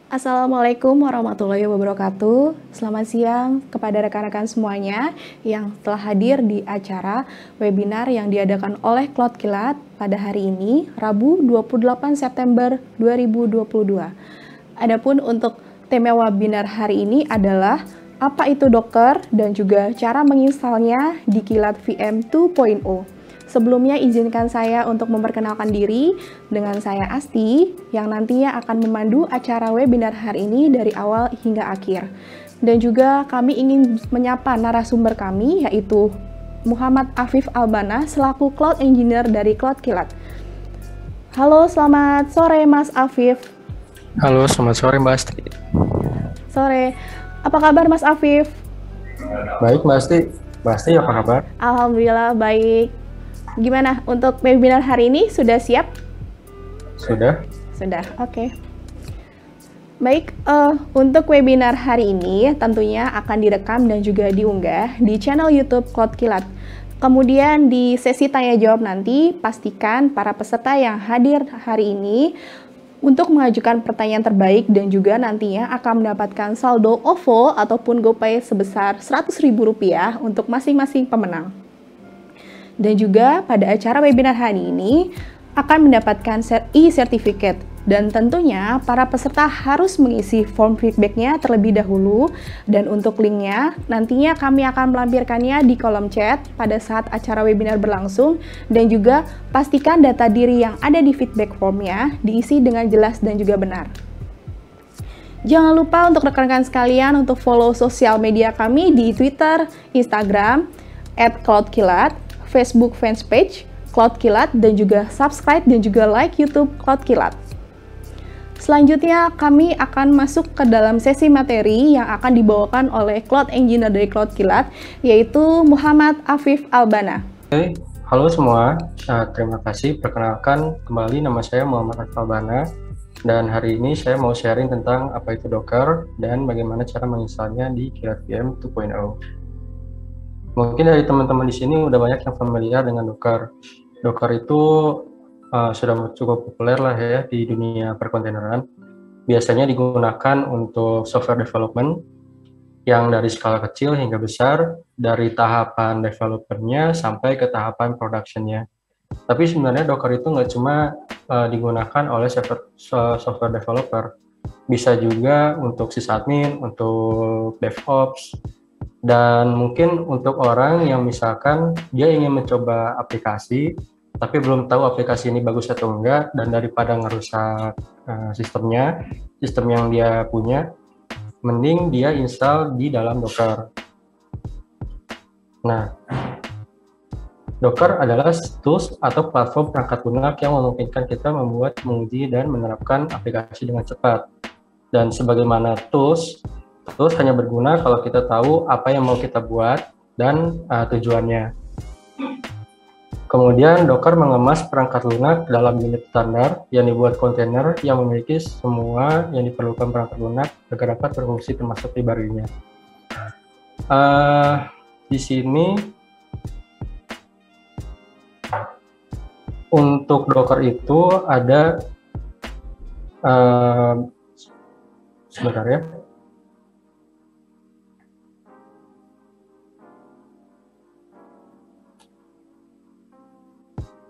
Assalamualaikum warahmatullahi wabarakatuh. Selamat siang kepada rekan-rekan semuanya yang telah hadir di acara webinar yang diadakan oleh Cloud Kilat pada hari ini, Rabu 28 September 2022. Adapun untuk tema webinar hari ini adalah apa itu Docker dan juga cara menginstalnya di Kilat VM 2.0. Sebelumnya izinkan saya untuk memperkenalkan diri dengan saya Asti yang nantinya akan memandu acara webinar hari ini dari awal hingga akhir. Dan juga kami ingin menyapa narasumber kami yaitu Muhammad Afif Albana selaku Cloud Engineer dari Cloud Kilat. Halo, selamat sore Mas Afif. Halo, selamat sore Mbak Asti. Sore. Apa kabar Mas Afif? Baik Mbak Asti. Mbak Asti apa kabar? Alhamdulillah baik. Gimana untuk webinar hari ini? Sudah siap? Sudah. Sudah, oke. Baik, untuk webinar hari ini tentunya akan direkam dan juga diunggah di channel YouTube Cloud Kilat. Kemudian di sesi tanya jawab nanti, pastikan para peserta yang hadir hari ini untuk mengajukan pertanyaan terbaik dan juga nantinya akan mendapatkan saldo OVO ataupun GoPay sebesar Rp100.000 untuk masing-masing pemenang. Dan juga pada acara webinar hari ini akan mendapatkan e-certificate dan tentunya para peserta harus mengisi form feedbacknya terlebih dahulu dan untuk linknya nantinya kami akan melampirkannya di kolom chat pada saat acara webinar berlangsung dan juga pastikan data diri yang ada di feedback formnya diisi dengan jelas dan juga benar. Jangan lupa untuk rekan-rekan sekalian untuk follow sosial media kami di Twitter, Instagram, @cloudkilat, Facebook fanpage Cloud Kilat dan juga subscribe dan juga like YouTube Cloud Kilat. Selanjutnya kami akan masuk ke dalam sesi materi yang akan dibawakan oleh Cloud Engineer dari Cloud Kilat yaitu Muhammad Afif Albana. Oke, halo semua. Terima kasih. Perkenalkan kembali nama saya Muhammad Afif Albana dan hari ini saya mau sharing tentang apa itu Docker dan bagaimana cara menginstalnya di Kilat VM 2.0. Mungkin dari teman-teman di sini udah banyak yang familiar dengan Docker. Docker itu sudah cukup populer lah ya di dunia perkontaineran. Biasanya digunakan untuk software development yang dari skala kecil hingga besar, dari tahapan developernya sampai ke tahapan productionnya. Tapi sebenarnya Docker itu nggak cuma digunakan oleh software developer, bisa juga untuk sysadmin, untuk DevOps, dan mungkin untuk orang yang misalkan dia ingin mencoba aplikasi tapi belum tahu aplikasi ini bagus atau enggak dan daripada ngerusak sistem yang dia punya, mending dia install di dalam Docker. Nah, Docker adalah tools atau platform perangkat lunak yang memungkinkan kita membuat, menguji, dan menerapkan aplikasi dengan cepat. Dan sebagaimana tools hanya berguna kalau kita tahu apa yang mau kita buat dan tujuannya. Kemudian Docker mengemas perangkat lunak dalam unit standar yang dibuat kontainer yang memiliki semua yang diperlukan perangkat lunak agar dapat berfungsi termasuk library-nya. Di sini untuk Docker itu ada sebentar ya.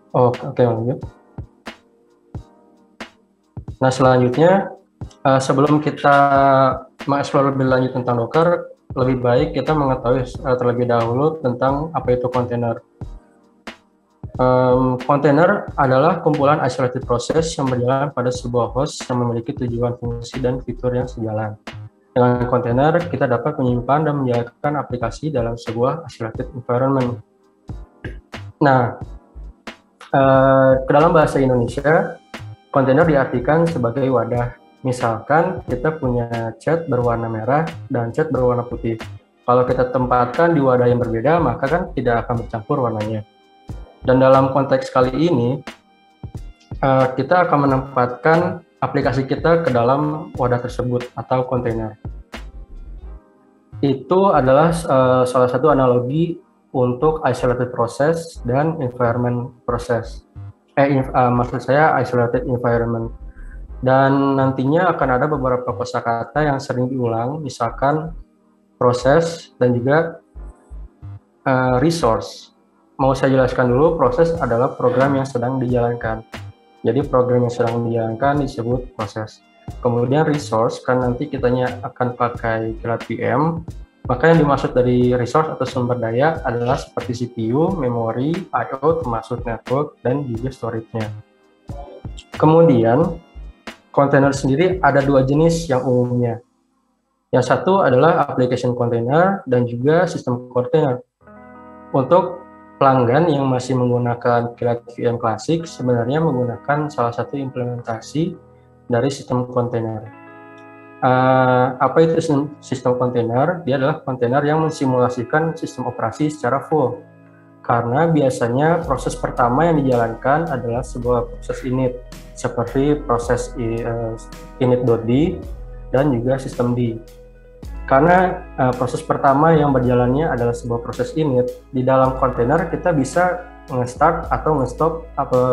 Oke, lanjut. Nah, selanjutnya sebelum kita mengeksplor lebih lanjut tentang Docker, lebih baik kita mengetahui terlebih dahulu tentang apa itu kontainer. Kontainer adalah kumpulan isolated process yang berjalan pada sebuah host yang memiliki tujuan, fungsi, dan fitur yang sejalan. Dengan kontainer, kita dapat menyimpan dan menjalankan aplikasi dalam sebuah isolated environment. Nah, ke dalam bahasa Indonesia, kontainer diartikan sebagai wadah. Misalkan kita punya cat berwarna merah dan cat berwarna putih. Kalau kita tempatkan di wadah yang berbeda, maka kan tidak akan bercampur warnanya. Dan dalam konteks kali ini, kita akan menempatkan aplikasi kita ke dalam wadah tersebut atau kontainer. Itu adalah salah satu analogi untuk isolated process dan environment process. Maksud saya isolated environment. Dan nantinya akan ada beberapa kosakata yang sering diulang, misalkan proses dan juga resource. Mau saya jelaskan dulu, proses adalah program yang sedang dijalankan. Jadi program yang sedang dijalankan disebut proses. Kemudian resource, kan nanti kitanya akan pakai kilat VM, maka yang dimaksud dari resource atau sumber daya adalah seperti CPU, memori, I/O, termasuk network, dan juga storage-nya. Kemudian, kontainer sendiri ada dua jenis yang umumnya. Yang satu adalah application container dan juga sistem container. Untuk pelanggan yang masih menggunakan kilat VM klasik, sebenarnya menggunakan salah satu implementasi dari sistem kontainer. Apa itu sistem kontainer? Dia adalah kontainer yang mensimulasikan sistem operasi secara full. Karena biasanya proses pertama yang dijalankan adalah sebuah proses init, seperti proses init.d dan juga sistem D. Karena proses pertama yang berjalannya adalah sebuah proses init, di dalam kontainer kita bisa nge-start atau nge-stop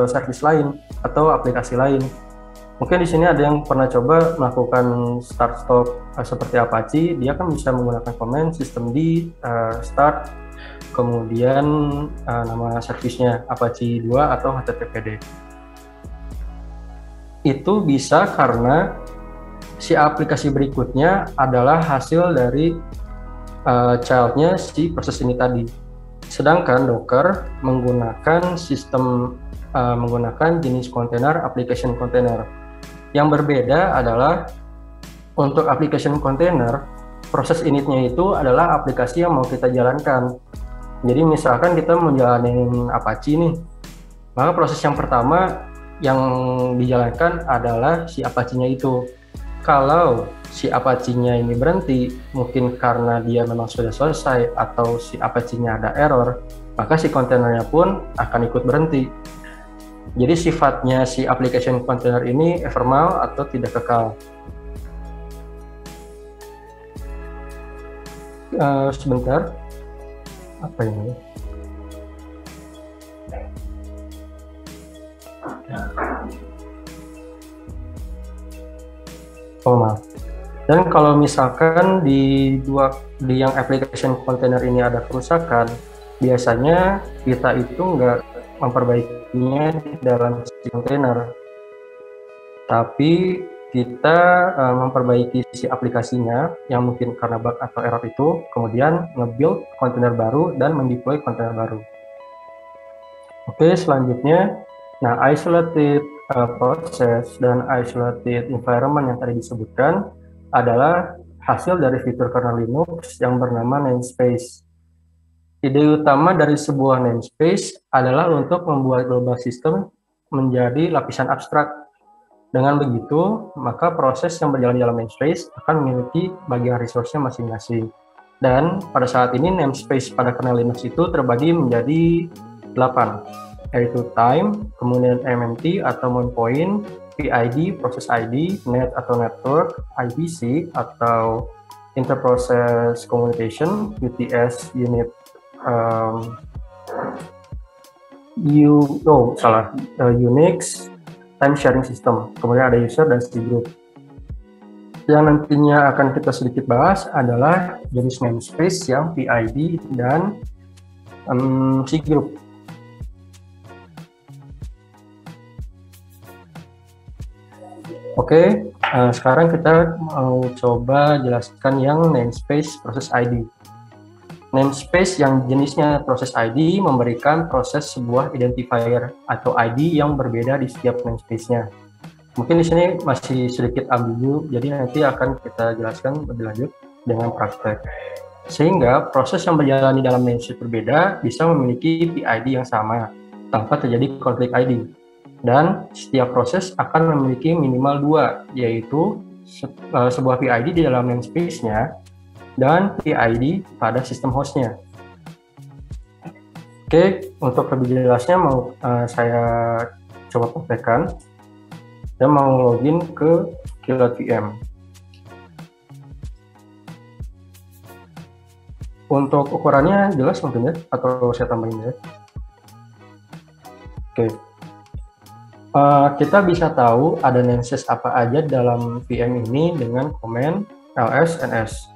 service lain atau aplikasi lain. Mungkin di sini ada yang pernah coba melakukan start-stop seperti Apache, dia kan bisa menggunakan command systemd start, kemudian nama service-nya Apache 2 atau HTTPD. Itu bisa karena si aplikasi berikutnya adalah hasil dari child-nya si proses ini tadi. Sedangkan Docker menggunakan sistem menggunakan jenis kontainer application container. Yang berbeda adalah untuk application container, proses initnya itu adalah aplikasi yang mau kita jalankan. Jadi misalkan kita menjalani Apache nih, maka proses yang pertama yang dijalankan adalah si Apache-nya itu. Kalau si Apache-nya ini berhenti, mungkin karena dia memang sudah selesai atau si Apache-nya ada error, maka si kontainernya pun akan ikut berhenti. Jadi sifatnya si application container ini ephemeral atau tidak kekal. Sebentar, apa ini? Oh maaf. Dan kalau misalkan di yang application container ini ada kerusakan, biasanya kita itu nggak memperbaikinya di dalam si container, tapi kita memperbaiki si aplikasinya yang mungkin karena bug atau error itu, kemudian nge-build kontainer baru dan mendeploy kontainer baru. Oke, selanjutnya, nah isolated process dan isolated environment yang tadi disebutkan adalah hasil dari fitur kernel Linux yang bernama namespace. Ide utama dari sebuah namespace adalah untuk membuat global system menjadi lapisan abstrak. Dengan begitu, maka proses yang berjalan dalam namespace akan memiliki bagian resource-nya masing-masing. Dan pada saat ini namespace pada kernel Linux itu terbagi menjadi 8, yaitu time, kemudian MMT atau mount point, PID, process ID, net atau network, IPC atau interprocess communication, UTS, unit, Unix, time sharing system, kemudian ada user dan C group. Yang nantinya akan kita sedikit bahas adalah jenis namespace yang PID dan C group. Oke, sekarang kita mau coba jelaskan yang namespace proses ID. Namespace yang jenisnya proses ID memberikan proses sebuah identifier atau ID yang berbeda di setiap namespace-nya. Mungkin di sini masih sedikit ambigu, jadi nanti akan kita jelaskan lebih lanjut dengan praktek. Sehingga proses yang berjalan di dalam namespace berbeda bisa memiliki PID yang sama tanpa terjadi konflik ID. Dan setiap proses akan memiliki minimal 2, yaitu sebuah PID di dalam namespace-nya dan PID pada sistem hostnya. Oke, untuk lebih jelasnya mau saya coba praktekkan. Saya mau login ke Kilat VM. Untuk ukurannya jelas mungkin ya, atau saya tambahin ya. Oke. Kita bisa tahu ada namespace apa aja dalam VM ini dengan komen ls ns.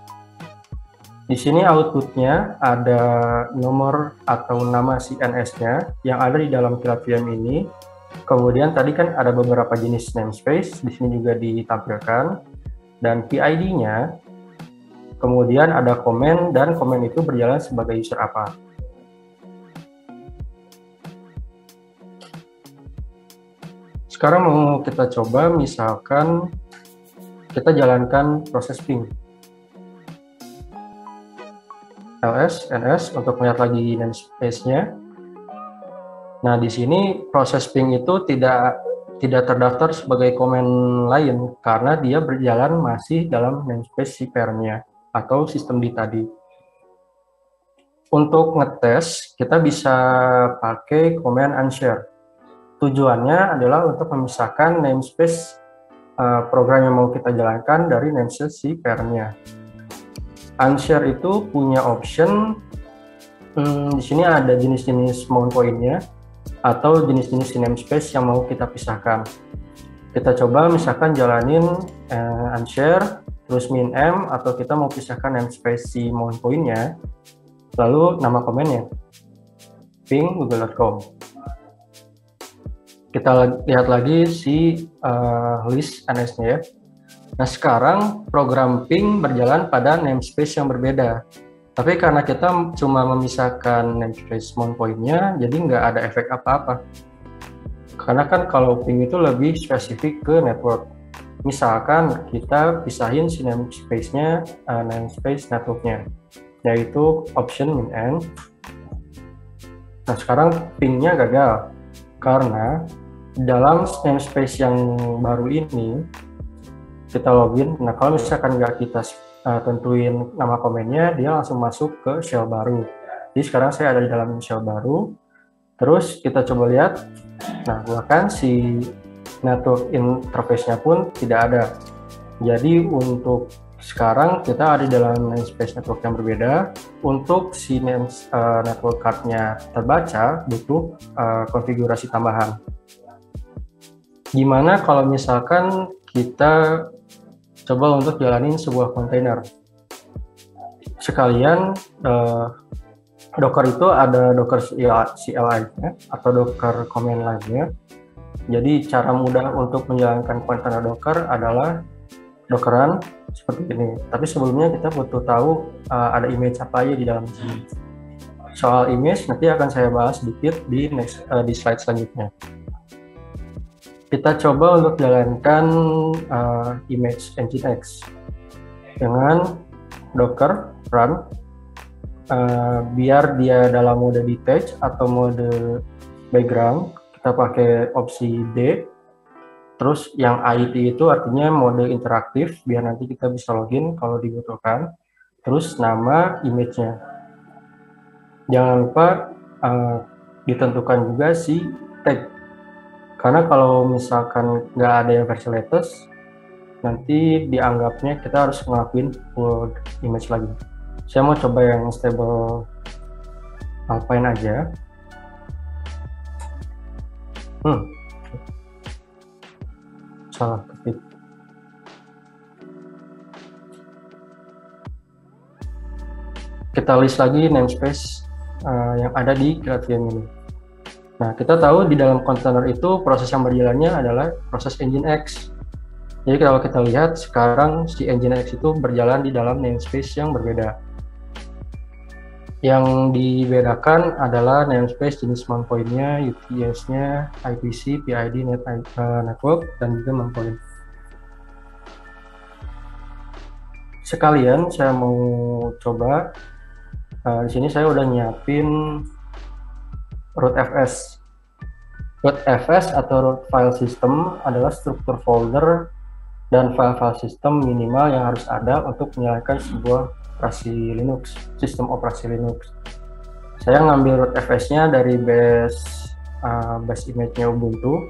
Di sini outputnya ada nomor atau nama si ns-nya yang ada di dalam kilat VM ini. Kemudian tadi kan ada beberapa jenis namespace, di sini juga ditampilkan, dan PID-nya. Kemudian ada komen, dan komen itu berjalan sebagai user apa. Sekarang mau kita coba, misalkan kita jalankan proses ping. ls ns untuk melihat lagi namespace-nya. Nah, di sini proses ping itu tidak terdaftar sebagai komen lain karena dia berjalan masih dalam namespace si pair-nya atau sistem D tadi. Untuk ngetes, kita bisa pakai command unshare. Tujuannya adalah untuk memisahkan namespace program yang mau kita jalankan dari namespace si pair-nya. Unshare itu punya option, di sini ada jenis-jenis mount point-nya atau jenis-jenis namespace yang mau kita pisahkan. Kita coba misalkan jalanin unshare, terus min m, atau kita mau pisahkan namespace si mount point-nya, lalu nama komennya ping google.com. Kita lihat lagi si list ns-nya ya. Nah, sekarang program ping berjalan pada namespace yang berbeda. Tapi karena kita cuma memisahkan namespace mount point-nya, jadi nggak ada efek apa-apa. Karena kan kalau ping itu lebih spesifik ke network. Misalkan kita pisahin si namespace-nya, namespace network-nya, yaitu option min n. Nah, sekarang ping-nya gagal. Karena dalam namespace yang baru ini, kita login. Nah, kalau misalkan nggak kita tentuin nama komennya, dia langsung masuk ke shell baru. Jadi sekarang saya ada di dalam shell baru. Terus kita coba lihat, nah bahkan si network interface-nya pun tidak ada. Jadi untuk sekarang kita ada di dalam namespace network yang berbeda. Untuk si network card-nya terbaca, butuh konfigurasi tambahan. Gimana kalau misalkan kita coba untuk jalanin sebuah kontainer. Sekalian Docker itu ada Docker CLI-nya atau Docker command line-nya. Jadi cara mudah untuk menjalankan kontainer Docker adalah Dockeran seperti ini. Tapi sebelumnya kita butuh tahu ada image apa aja di dalam sini. Soal image nanti akan saya bahas sedikit di slide selanjutnya. Kita coba untuk jalankan image nginx dengan docker run, biar dia dalam mode detach atau mode background, kita pakai opsi D. Terus yang IT itu artinya mode interaktif, biar nanti kita bisa login kalau dibutuhkan. Terus nama image-nya. Jangan lupa ditentukan juga si tag. Karena kalau misalkan nggak ada yang versi latest, nanti dianggapnya kita harus ngelakuin full image lagi. Saya mau coba yang stable Alpine aja. Salah ketik. Kita list lagi namespace yang ada di kilat VM ini. Nah, kita tahu di dalam kontainer itu proses yang berjalannya adalah proses nginx. Jadi kalau kita lihat sekarang si nginx itu berjalan di dalam namespace yang berbeda. Yang dibedakan adalah namespace jenis mount point-nya, UTS-nya, IPC, PID, network, dan juga mount point. Sekalian saya mau coba, di sini saya udah nyiapin rootfs. Rootfs atau root file system adalah struktur folder dan file-file system minimal yang harus ada untuk menyalakan sebuah operasi Linux, sistem operasi Linux. Saya ngambil rootfs-nya dari base image-nya Ubuntu.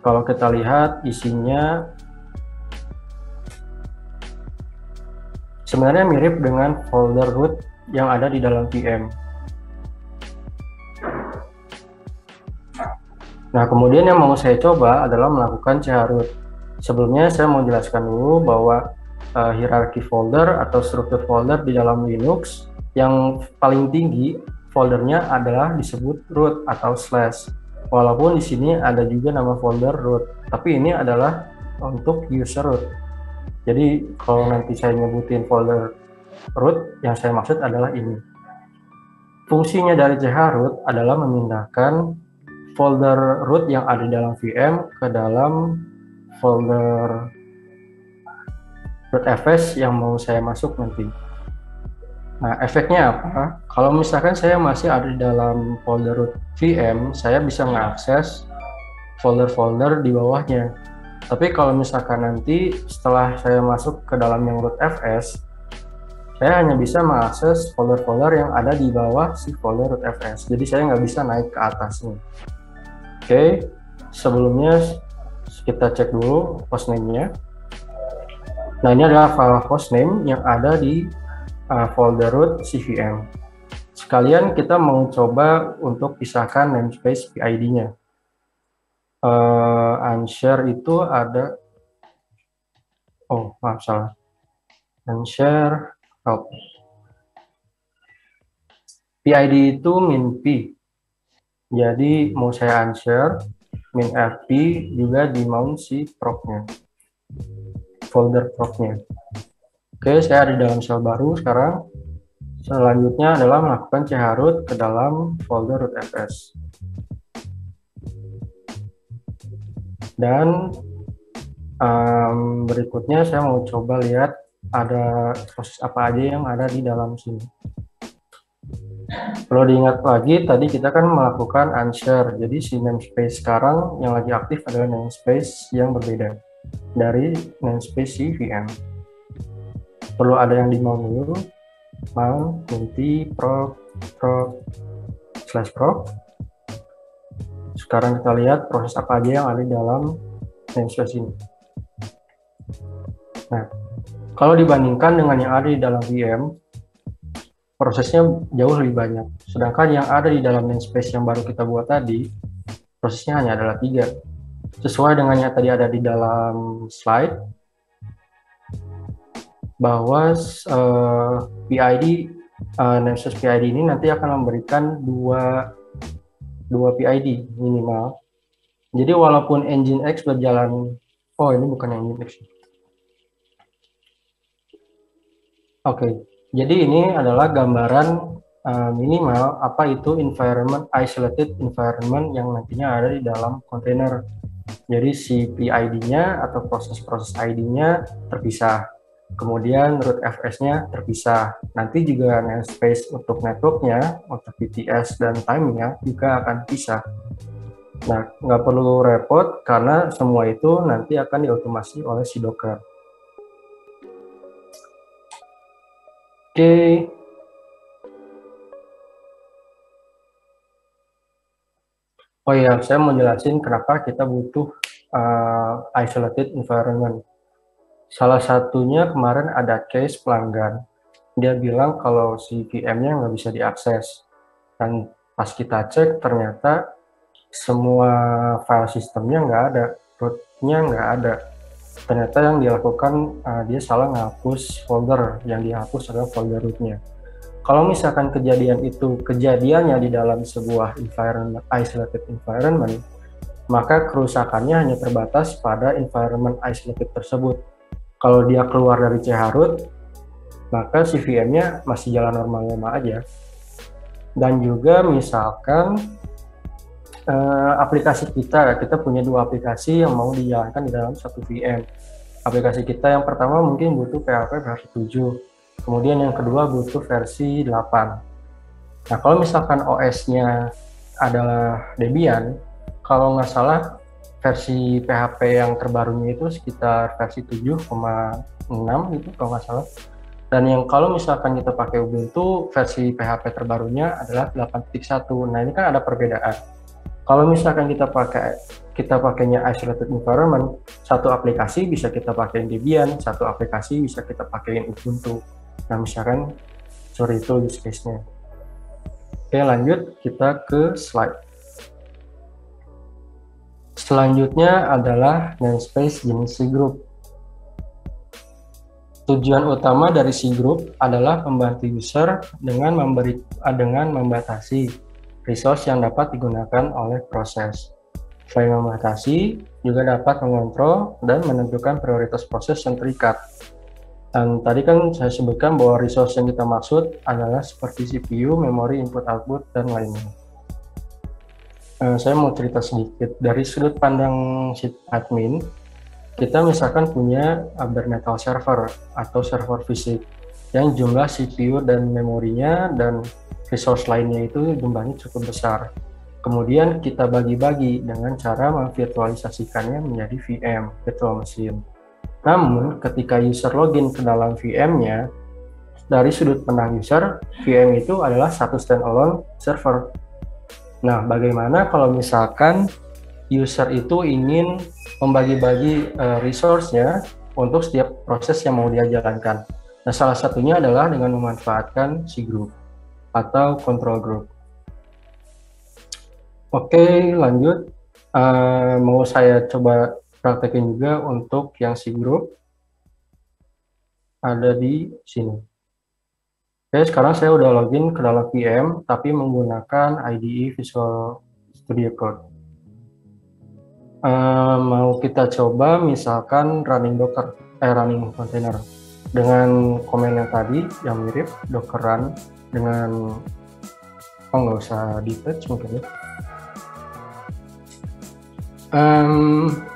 Kalau kita lihat isinya sebenarnya mirip dengan folder root yang ada di dalam VM. Nah, kemudian yang mau saya coba adalah melakukan chroot. Sebelumnya saya mau jelaskan dulu bahwa hierarki folder atau struktur folder di dalam Linux yang paling tinggi foldernya adalah disebut root atau slash. Walaupun di sini ada juga nama folder root, tapi ini adalah untuk user root. Jadi kalau nanti saya nyebutin folder root, yang saya maksud adalah ini. Fungsinya dari chroot adalah memindahkan folder root yang ada di dalam VM ke dalam folder rootfs yang mau saya masuk nanti. Nah, efeknya apa? Kalau misalkan saya masih ada di dalam folder root VM, saya bisa mengakses folder-folder di bawahnya. Tapi kalau misalkan nanti setelah saya masuk ke dalam yang rootfs, saya hanya bisa mengakses folder-folder yang ada di bawah si folder rootfs. Jadi saya nggak bisa naik ke atasnya. Oke, sebelumnya kita cek dulu hostname-nya. Nah, ini adalah file hostname yang ada di folder root CVM. Sekalian kita mau coba untuk pisahkan namespace PID-nya. Unshare itu ada, oh maaf salah, unshare help. PID itu min P. Jadi mau saya unshare min RP juga di mount si proc-nya, folder proc-nya. Oke, saya ada di dalam shell baru sekarang. Selanjutnya adalah melakukan chroot ke dalam folder rootfs. Dan berikutnya saya mau coba lihat ada proses apa aja yang ada di dalam sini. Perlu diingat lagi, tadi kita kan melakukan unshare, jadi si namespace sekarang yang lagi aktif adalah namespace yang berbeda dari namespace si VM. Perlu ada yang di mount dulu, mount nanti proc slash proc. Sekarang kita lihat proses apa aja yang ada di dalam namespace ini. Nah, kalau dibandingkan dengan yang ada di dalam VM, prosesnya jauh lebih banyak. Sedangkan yang ada di dalam namespace yang baru kita buat tadi, prosesnya hanya adalah 3. Sesuai dengan yang tadi ada di dalam slide, bahwa PID, namespace PID ini nanti akan memberikan dua PID minimal. Jadi walaupun Nginx berjalan, oh ini bukan yang Nginx. Oke. Jadi ini adalah gambaran minimal apa itu environment, isolated environment yang nantinya ada di dalam kontainer. Jadi si PID-nya atau proses-proses ID-nya terpisah. Kemudian rootfs-nya terpisah. Nanti juga namespace untuk network-nya, untuk BTS dan time-nya juga akan pisah. Nah, nggak perlu repot karena semua itu nanti akan diotomasi oleh si Docker. Oke. Oh iya, saya mau jelasin kenapa kita butuh isolated environment. Salah satunya kemarin ada case pelanggan. Dia bilang kalau si VM-nya nggak bisa diakses. Dan pas kita cek, ternyata semua file sistemnya nggak ada, root-nya nggak ada. Ternyata yang dilakukan, dia salah ngapus folder, yang dihapus adalah folder rootnya. Kalau misalkan kejadian itu kejadiannya di dalam sebuah environment, isolated environment, maka kerusakannya hanya terbatas pada environment isolated tersebut. Kalau dia keluar dari chroot, maka si VM-nya masih jalan normal-normal aja. Dan juga misalkan aplikasi kita punya 2 aplikasi yang mau dijalankan di dalam satu VM. Aplikasi kita yang pertama mungkin butuh PHP versi 7, kemudian yang kedua butuh versi 8. Nah, kalau misalkan OS-nya adalah Debian, kalau nggak salah versi PHP yang terbarunya itu sekitar versi 7,6 gitu kalau nggak salah. Dan yang kalau misalkan kita pakai Ubuntu, versi PHP terbarunya adalah 8.1. Nah, ini kan ada perbedaan. Kalau misalkan kita pakainya isolated environment, satu aplikasi bisa kita pakai Debian, satu aplikasi bisa kita pakai Ubuntu. Nah, misalkan seperti itu use case-nya. Oke, lanjut kita ke slide. Selanjutnya adalah namespace jenis cgroup. Tujuan utama dari cgroup adalah membantu user dengan membatasi resource yang dapat digunakan oleh proses. Selain membatasi, juga dapat mengontrol dan menentukan prioritas proses yang terikat. Dan tadi kan saya sebutkan bahwa resource yang kita maksud adalah seperti CPU, memori, input-output, dan lainnya. Saya mau cerita sedikit. Dari sudut pandang admin, kita misalkan punya bare metal server atau server fisik yang jumlah CPU dan memorinya dan resource lainnya itu jumlahnya cukup besar. Kemudian kita bagi-bagi dengan cara memvirtualisasikannya menjadi VM, virtual machine. Namun ketika user login ke dalam VM-nya, dari sudut pandang user, VM itu adalah satu standalone server. Nah, bagaimana kalau misalkan user itu ingin membagi-bagi resource-nya untuk setiap proses yang mau dia jalankan. Nah, salah satunya adalah dengan memanfaatkan cgroup atau control group. Oke, lanjut. Mau saya coba praktekin juga untuk yang cgroup. Ada di sini. Oke, sekarang saya udah login ke dalam VM, tapi menggunakan IDE Visual Studio Code. Mau kita coba misalkan running container dengan komen yang tadi yang mirip, docker run dengan nggak usah detach mungkin ya.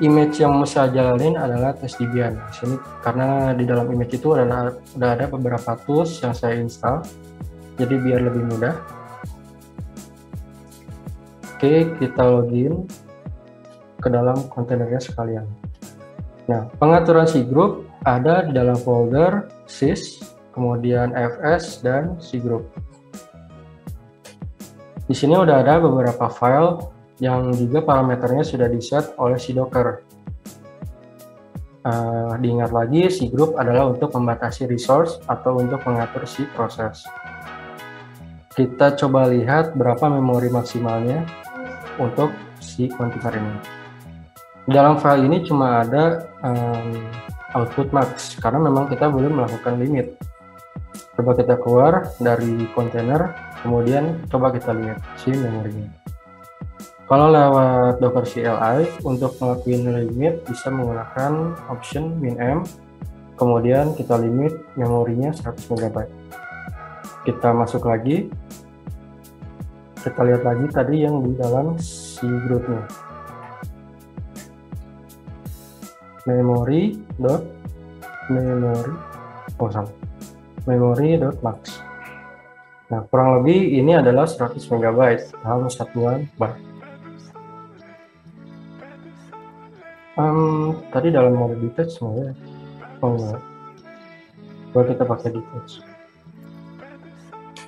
Image yang mau saya jalanin adalah tes Debian di sini, karena di dalam image itu udah ada beberapa tools yang saya install, jadi biar lebih mudah. Oke, kita login ke dalam kontainernya sekalian. Nah, pengaturan cgroup ada di dalam folder sys, kemudian fs, dan cgroup. Di sini udah ada beberapa file yang juga parameternya sudah di-set oleh si Docker. Diingat lagi, cgroup adalah untuk membatasi resource atau untuk mengatur si proses. Kita coba lihat berapa memori maksimalnya untuk si kontainer ini. Dalam file ini cuma ada output max, karena memang kita belum melakukan limit. Coba kita keluar dari kontainer, kemudian coba kita lihat si memorinya. Kalau lewat Docker CLI, untuk ngelakuin limit bisa menggunakan option min-m, kemudian kita limit memorinya 100 MB. Kita masuk lagi, kita lihat lagi tadi yang di dalam cgroup-nya. memory.max. Nah, kurang lebih ini adalah 100 MB dalam satuan byte. Tadi dalam mode detach semuanya. Oh enggak. Coba kita pakai detach.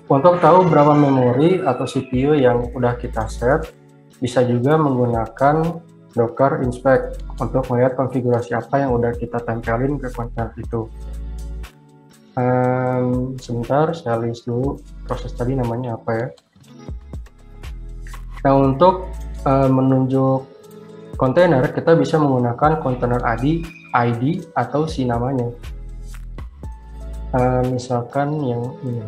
Untuk tahu berapa memori atau CPU yang udah kita set, bisa juga menggunakan Docker inspect untuk melihat konfigurasi apa yang udah kita tempelin ke kontainer itu. Sebentar, saya list dulu proses tadi namanya apa ya. Nah, untuk menunjuk kontainer, kita bisa menggunakan kontainer ID atau si namanya. Misalkan yang ini.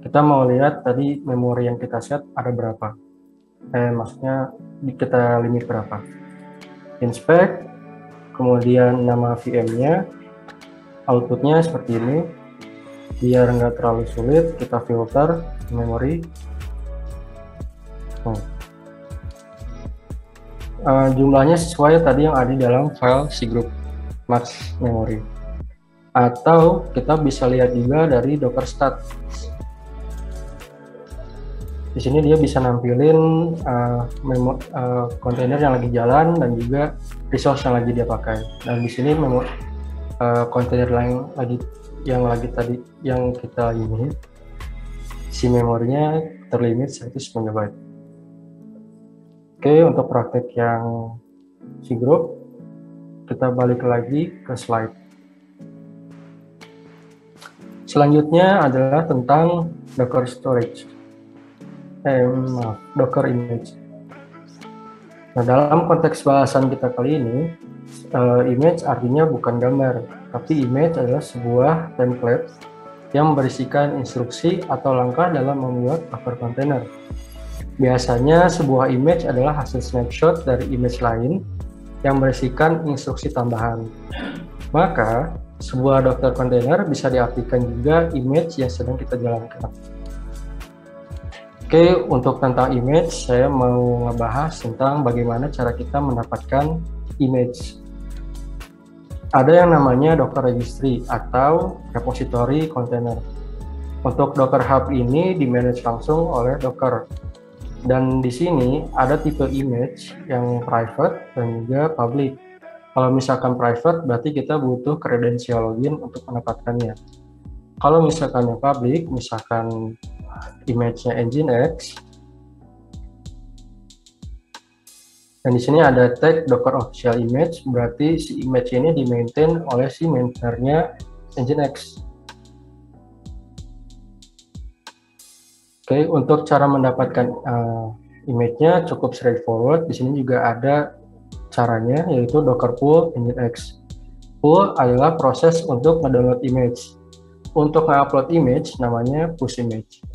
Kita mau lihat tadi memori yang kita set ada berapa. Maksudnya kita limit berapa. Inspect, kemudian nama VM-nya, outputnya seperti ini. Biar nggak terlalu sulit, kita filter memori. Jumlahnya sesuai tadi yang ada di dalam file cgroup max memory. Atau kita bisa lihat juga dari docker stat. Di sini dia bisa nampilin kontainer yang lagi jalan dan juga resource yang lagi dia pakai. Dan di sini kontainer yang lagi tadi yang kita limit, si memorinya terlimit 100 MB. Oke, untuk praktek yang cgroup, kita balik lagi ke slide. Selanjutnya adalah tentang Docker storage, Docker image. Nah, dalam konteks bahasan kita kali ini, image artinya bukan gambar, tapi image adalah sebuah template yang berisikan instruksi atau langkah dalam membuat Docker container. Biasanya sebuah image adalah hasil snapshot dari image lain yang berisikan instruksi tambahan. Maka, sebuah Docker container bisa diartikan juga image yang sedang kita jalankan. Oke, untuk tentang image, saya mau ngebahas tentang bagaimana cara kita mendapatkan image. Ada yang namanya Docker Registry atau repository container. Untuk Docker Hub ini dimanage langsung oleh Docker. Dan di sini ada tipe image yang private dan juga public. Kalau misalkan private, berarti kita butuh kredensial login untuk mendapatkannya. Kalau misalkan yang public, misalkan image-nya Nginx, dan di sini ada tag Docker Official Image, berarti si image ini di-maintain oleh si maintainernya Nginx. Oke, untuk cara mendapatkan image-nya cukup straightforward. Di sini juga ada caranya, yaitu Docker Pull Nginx. Pull adalah proses untuk mendownload image. Untuk nge-upload image, namanya push image.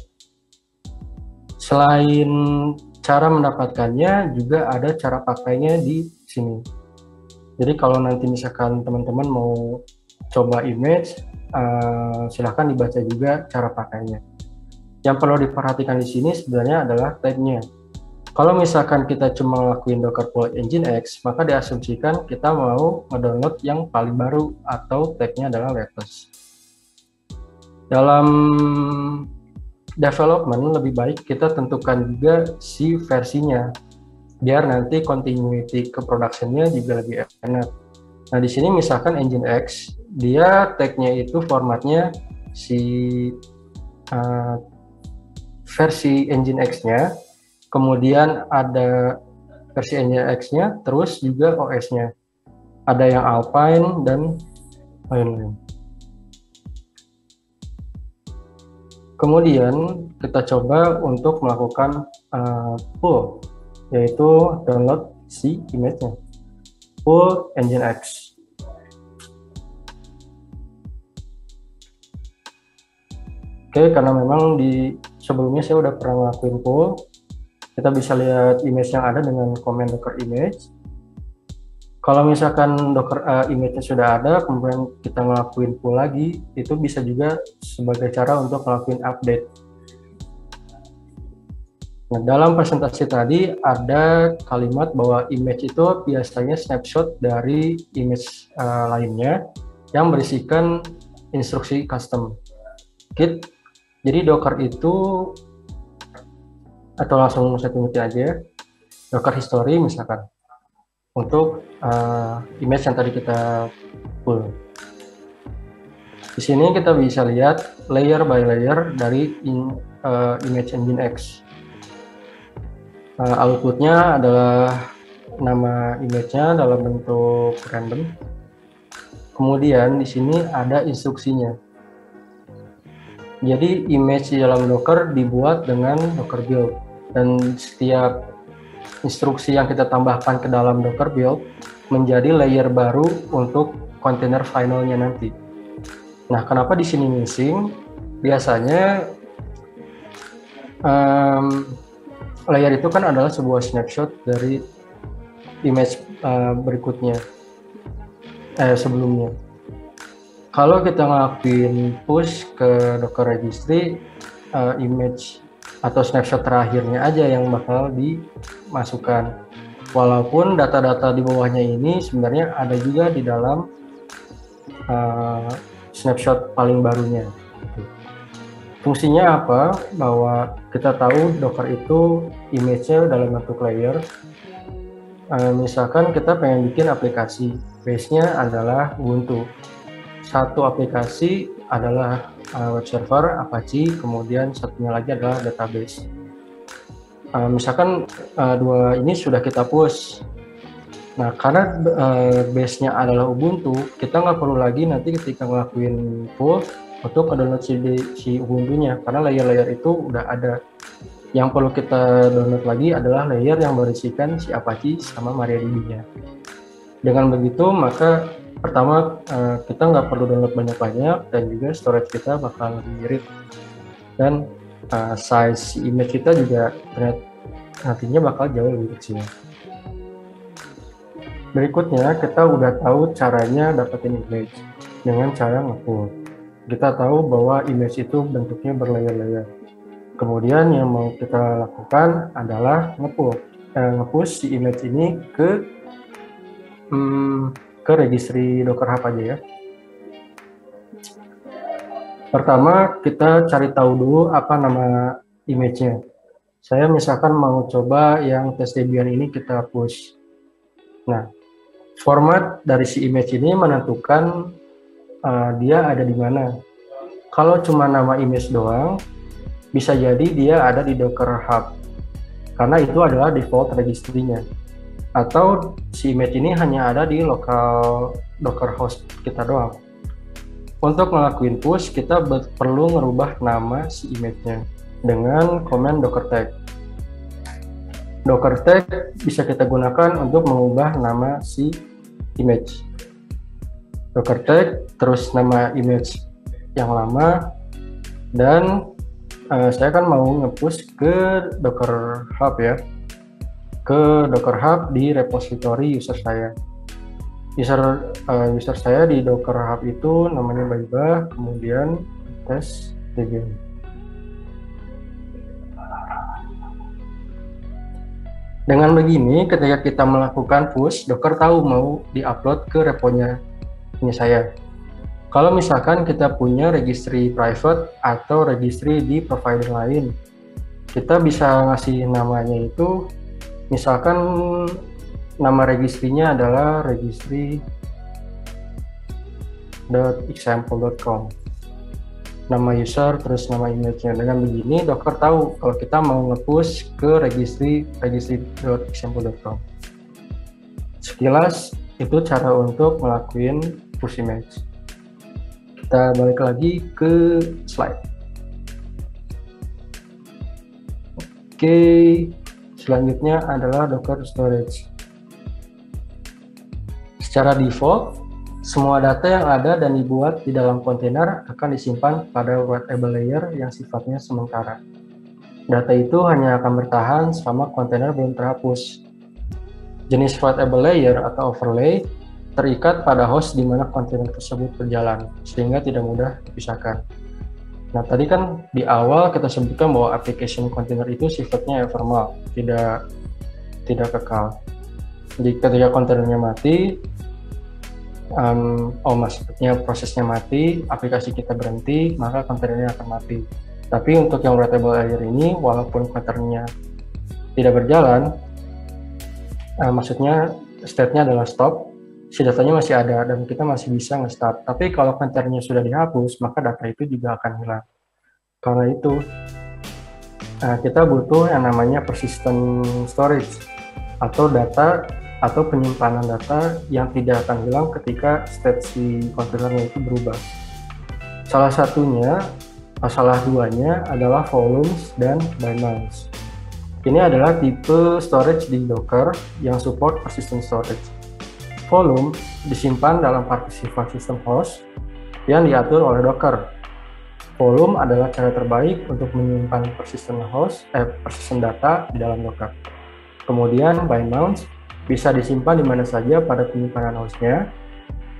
Selain cara mendapatkannya, juga ada cara pakainya di sini. Jadi kalau nanti misalkan teman-teman mau coba image, silahkan dibaca juga cara pakainya. Yang perlu diperhatikan di sini sebenarnya adalah tag-nya. Kalau misalkan kita cuma ngelakuin Docker Pull Nginx, maka diasumsikan kita mau ngedownload yang paling baru atau tag-nya adalah latest. Dalam development lebih baik kita tentukan juga si versinya, biar nanti continuity ke production-nya juga lebih enak. Nah di sini misalkan Nginx, dia tag-nya itu formatnya si versi Nginx-nya, kemudian ada versi Nginx-nya, terus juga OS-nya. Ada yang Alpine dan lain-lain. Kemudian kita coba untuk melakukan pull, yaitu download si image-nya. Pull Nginx. Oke, karena memang di sebelumnya saya udah pernah ngelakuin pull, kita bisa lihat image yang ada dengan command docker image. Kalau misalkan docker image-nya sudah ada, kemudian kita ngelakuin pull lagi, itu bisa juga sebagai cara untuk ngelakuin update. Nah, dalam presentasi tadi ada kalimat bahwa image itu biasanya snapshot dari image lainnya yang berisikan instruksi custom. Jadi Docker itu, atau langsung saya tunjukin aja, Docker history misalkan, untuk image yang tadi kita pull. Di sini kita bisa lihat layer by layer dari image Nginx. Outputnya adalah nama image-nya dalam bentuk random. Kemudian di sini ada instruksinya. Jadi image di dalam Docker dibuat dengan Docker build, dan setiap instruksi yang kita tambahkan ke dalam Docker build menjadi layer baru untuk kontainer finalnya nanti. Nah, kenapa di sini missing? Biasanya layer itu kan adalah sebuah snapshot dari image berikutnya, sebelumnya. Kalau kita ngelakuin push ke Docker Registry, image atau snapshot terakhirnya aja yang bakal dimasukkan. Walaupun data-data di bawahnya ini sebenarnya ada juga di dalam snapshot paling barunya. Fungsinya apa? Bahwa kita tahu Docker itu image-nya dalam bentuk layer. Misalkan kita pengen bikin aplikasi, base-nya adalah Ubuntu. Satu aplikasi adalah web server, Apache, kemudian satunya lagi adalah database. Misalkan dua ini sudah kita push. Nah, karena base-nya adalah Ubuntu, kita nggak perlu lagi nanti ketika ngelakuin pull, untuk download si Ubuntu-nya, karena layer-layer itu udah ada. Yang perlu kita download lagi adalah layer yang berisikan si Apache sama MariaDB-nya. Dengan begitu, maka pertama kita nggak perlu download banyak-banyak, dan juga storage kita bakal lebih irit, dan size image kita juga nantinya bakal jauh lebih kecil. Berikutnya, kita udah tahu caranya dapetin image dengan cara nge-pull. Kita tahu bahwa image itu bentuknya berlayer-layer. Kemudian yang mau kita lakukan adalah nge-push si image ini ke registry Docker Hub aja ya. Pertama, kita cari tahu dulu apa nama image-nya. Saya misalkan mau coba yang tes Debian ini kita push. Nah, format dari si image ini menentukan dia ada di mana. Kalau cuma nama image doang, bisa jadi dia ada di Docker Hub, karena itu adalah default registry-nya. Atau si image ini hanya ada di lokal Docker host kita doang. Untuk ngelakuin push, kita perlu ngerubah nama si image-nya dengan command docker tag. Docker tag bisa kita gunakan untuk mengubah nama si image. Docker tag, terus nama image yang lama, dan saya kan mau nge-push ke Docker Hub ya, ke Docker Hub di repository user saya. User saya di Docker Hub itu namanya Baibah, kemudian tes Debian. Dengan begini, ketika kita melakukan push, Docker tahu mau di-upload ke reponya saya. Kalau misalkan kita punya registry private atau registry di provider lain, kita bisa ngasih namanya itu, misalkan nama registrinya adalah registry.example.com, nama user terus nama image-nya. Dengan begini Docker tahu kalau kita mau nge-push ke registry.example.com. Sekilas itu cara untuk ngelakuin push image. Kita balik lagi ke slide. Oke, selanjutnya adalah Docker Storage. Secara default, semua data yang ada dan dibuat di dalam kontainer akan disimpan pada writable layer yang sifatnya sementara. Data itu hanya akan bertahan selama kontainer belum terhapus. Jenis writable layer atau overlay terikat pada host di mana kontainer tersebut berjalan, sehingga tidak mudah dipisahkan. Nah, tadi kan di awal kita sebutkan bahwa application container itu sifatnya ephemeral, tidak kekal. Jadi ketika kontainernya mati, maksudnya prosesnya mati, aplikasi kita berhenti, maka kontainernya akan mati. Tapi untuk yang writable layer ini, walaupun kontainernya tidak berjalan, maksudnya state-nya adalah stop, si datanya masih ada dan kita masih bisa nge-start. Tapi kalau kontainernya sudah dihapus, maka data itu juga akan hilang. Karena itu, kita butuh yang namanya persistent storage, atau data atau penyimpanan data yang tidak akan hilang ketika state si kontainernya itu berubah. Salah duanya adalah volumes dan binaries. Ini adalah tipe storage di Docker yang support persistent storage. Volume disimpan dalam partisi file system host yang diatur oleh Docker. Volume adalah cara terbaik untuk menyimpan persistent data di dalam Docker. Kemudian binaries bisa disimpan di mana saja pada penyimpanan hostnya.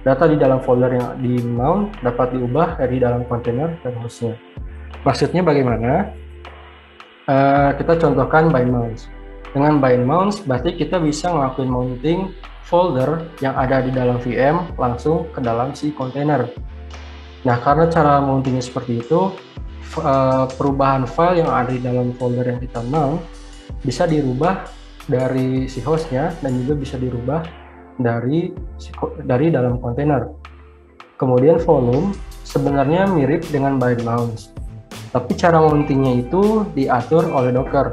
Data di dalam folder yang di mount dapat diubah dari dalam kontainer dan hostnya. Maksudnya bagaimana? Kita contohkan binaries. Dengan binaries berarti kita bisa ngelakuin mounting folder yang ada di dalam VM langsung ke dalam si kontainer. Nah, karena cara mountingnya seperti itu, perubahan file yang ada di dalam folder yang kita mount bisa dirubah dari si hostnya dan juga bisa dirubah dari dalam kontainer. Kemudian volume sebenarnya mirip dengan binaries, tapi cara mountingnya itu diatur oleh Docker.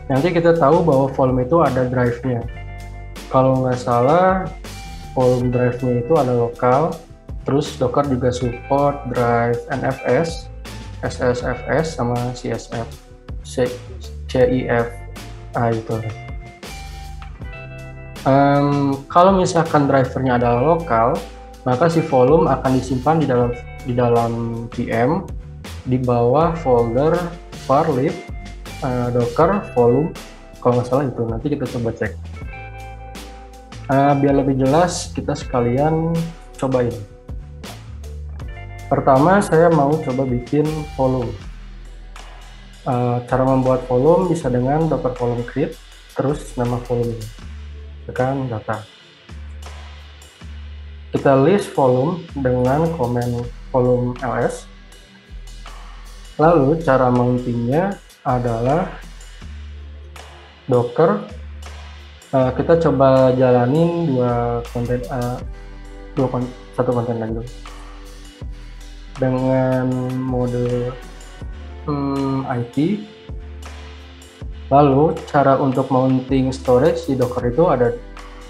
Nanti kita tahu bahwa volume itu ada drive-nya. Kalau nggak salah, volume drive-nya itu ada lokal, Terus Docker juga support drive NFS, SSFS, sama CSF, CIF, itu. Kalau misalkan drivernya adalah lokal, maka si volume akan disimpan di dalam VM di bawah folder var lib docker volume, kalau nggak salah itu. Nanti kita coba cek. Biar lebih jelas, kita sekalian cobain. Pertama, saya mau coba bikin volume. Cara membuat volume bisa dengan docker volume create, terus nama volume, tekan data. Kita list volume dengan command volume ls. Lalu cara mountingnya adalah docker. Kita coba jalanin satu konten dulu dengan mode IT. Lalu cara untuk mounting storage di Docker itu ada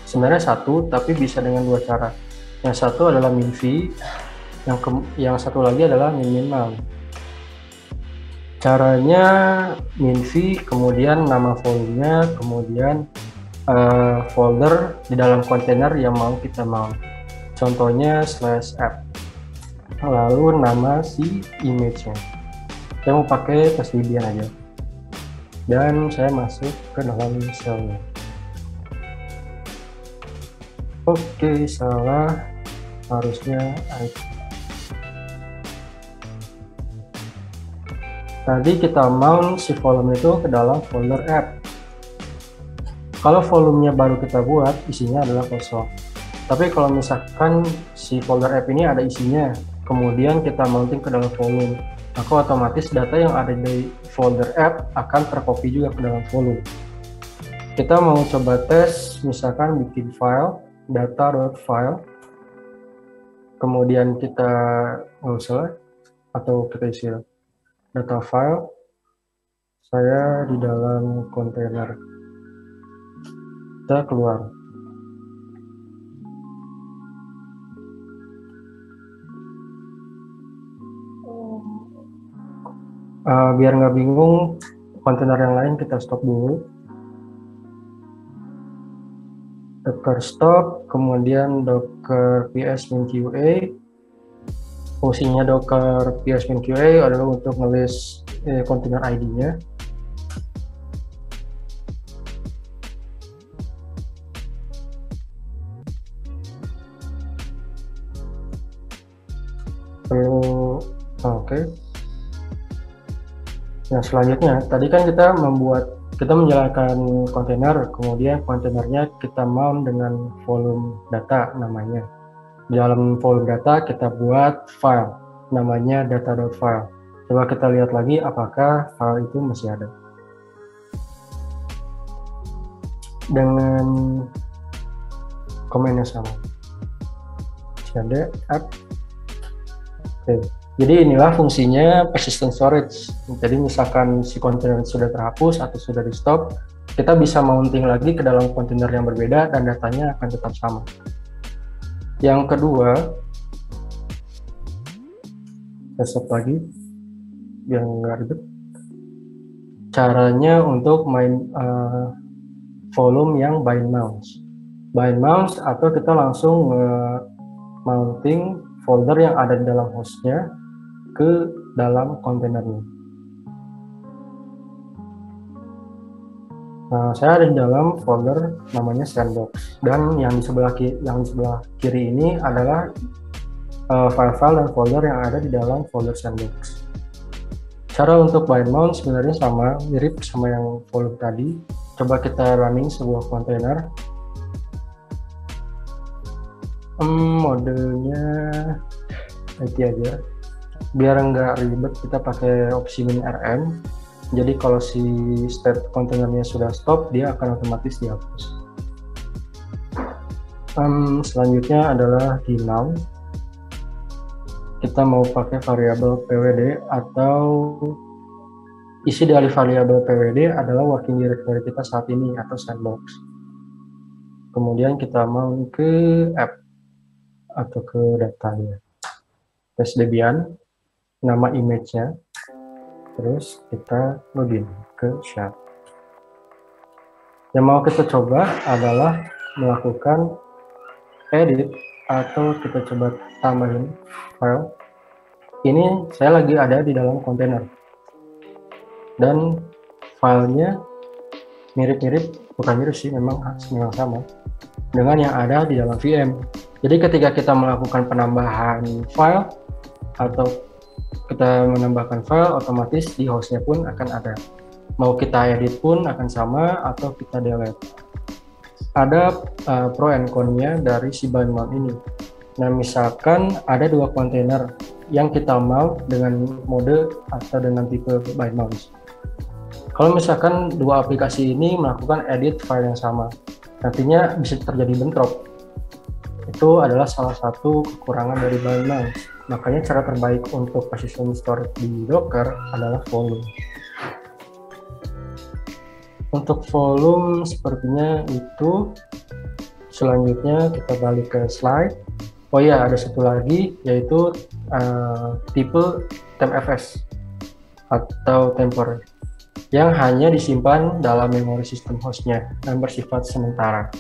sebenarnya satu, tapi bisa dengan dua cara. Yang satu adalah minv, yang satu lagi adalah min-mount. Caranya minv, kemudian nama volumenya, kemudian folder di dalam kontainer yang mau kita mount. Contohnya /app. Lalu nama si image-nya. Saya mau pakai Debian aja. Dan saya masuk ke dalam shell-nya. Oke, salah. Harusnya IT. Tadi kita mount si volume itu ke dalam folder app. Kalau volumenya baru kita buat, isinya adalah kosong. Tapi kalau misalkan si folder app ini ada isinya, kemudian kita mounting ke dalam volume, maka otomatis data yang ada di folder app akan tercopy juga ke dalam volume. Kita mau coba tes, misalkan bikin file data.file, kemudian kita atau kita isi data file. Saya di dalam kontainer, kita keluar. Biar nggak bingung, kontainer yang lain kita stop dulu. Docker stop, kemudian docker ps -qa. Fungsinya docker ps -qa adalah untuk nge-list kontainer ID-nya. Oke. Nah, selanjutnya, tadi kan kita menjalankan kontainer, kemudian kontainernya kita mount dengan volume data namanya. Di dalam volume data kita buat file, namanya data.file. Coba kita lihat lagi apakah file itu masih ada. Dengan komennya sama. Cd app. Oke. Jadi inilah fungsinya persistent storage. Jadi misalkan si kontainer sudah terhapus atau sudah di stop, kita bisa mounting lagi ke dalam kontainer yang berbeda dan datanya akan tetap sama. Yang kedua, kita stop lagi biar nggak ribet. Caranya untuk main volume yang bind mouse. Bind mouse atau kita langsung mounting folder yang ada di dalam hostnya ke dalam kontainernya. Nah, saya ada di dalam folder namanya sandbox, dan yang di sebelah kiri ini adalah file-file dan folder yang ada di dalam folder sandbox. Cara untuk bind mount sebenarnya sama, mirip sama yang volume tadi. Coba kita running sebuah kontainer. Modenya IT aja. Biar nggak ribet, kita pakai opsi min-rm. Jadi kalau si state kontainernya sudah stop, dia akan otomatis dihapus. Selanjutnya adalah di now. Kita mau pakai variabel pwd, atau isi dari variabel pwd adalah working directory kita saat ini atau sandbox. Kemudian kita mau ke app atau ke datanya. tes Debian, nama image-nya, terus kita login ke shell. Yang mau kita coba adalah melakukan edit atau kita coba tambahin file. Ini saya lagi ada di dalam kontainer dan filenya mirip-mirip, bukan mirip sih, memang sama dengan yang ada di dalam VM. Jadi ketika kita melakukan penambahan file atau kita menambahkan file, otomatis di hostnya pun akan ada. Mau kita edit pun akan sama atau kita delete. Ada pro and con-nya dari si bind mount ini. Nah, misalkan ada dua kontainer yang kita mount dengan mode atau dengan tipe bind mount. Kalau misalkan dua aplikasi ini melakukan edit file yang sama, nantinya bisa terjadi bentrok. Itu adalah salah satu kekurangan dari bind mount. Makanya cara terbaik untuk persistent storage di Docker adalah volume. Untuk volume sepertinya itu. Selanjutnya kita balik ke slide. Oh ya, ada satu lagi yaitu tipe TMFS atau temporary yang hanya disimpan dalam memori sistem hostnya dan bersifat sementara.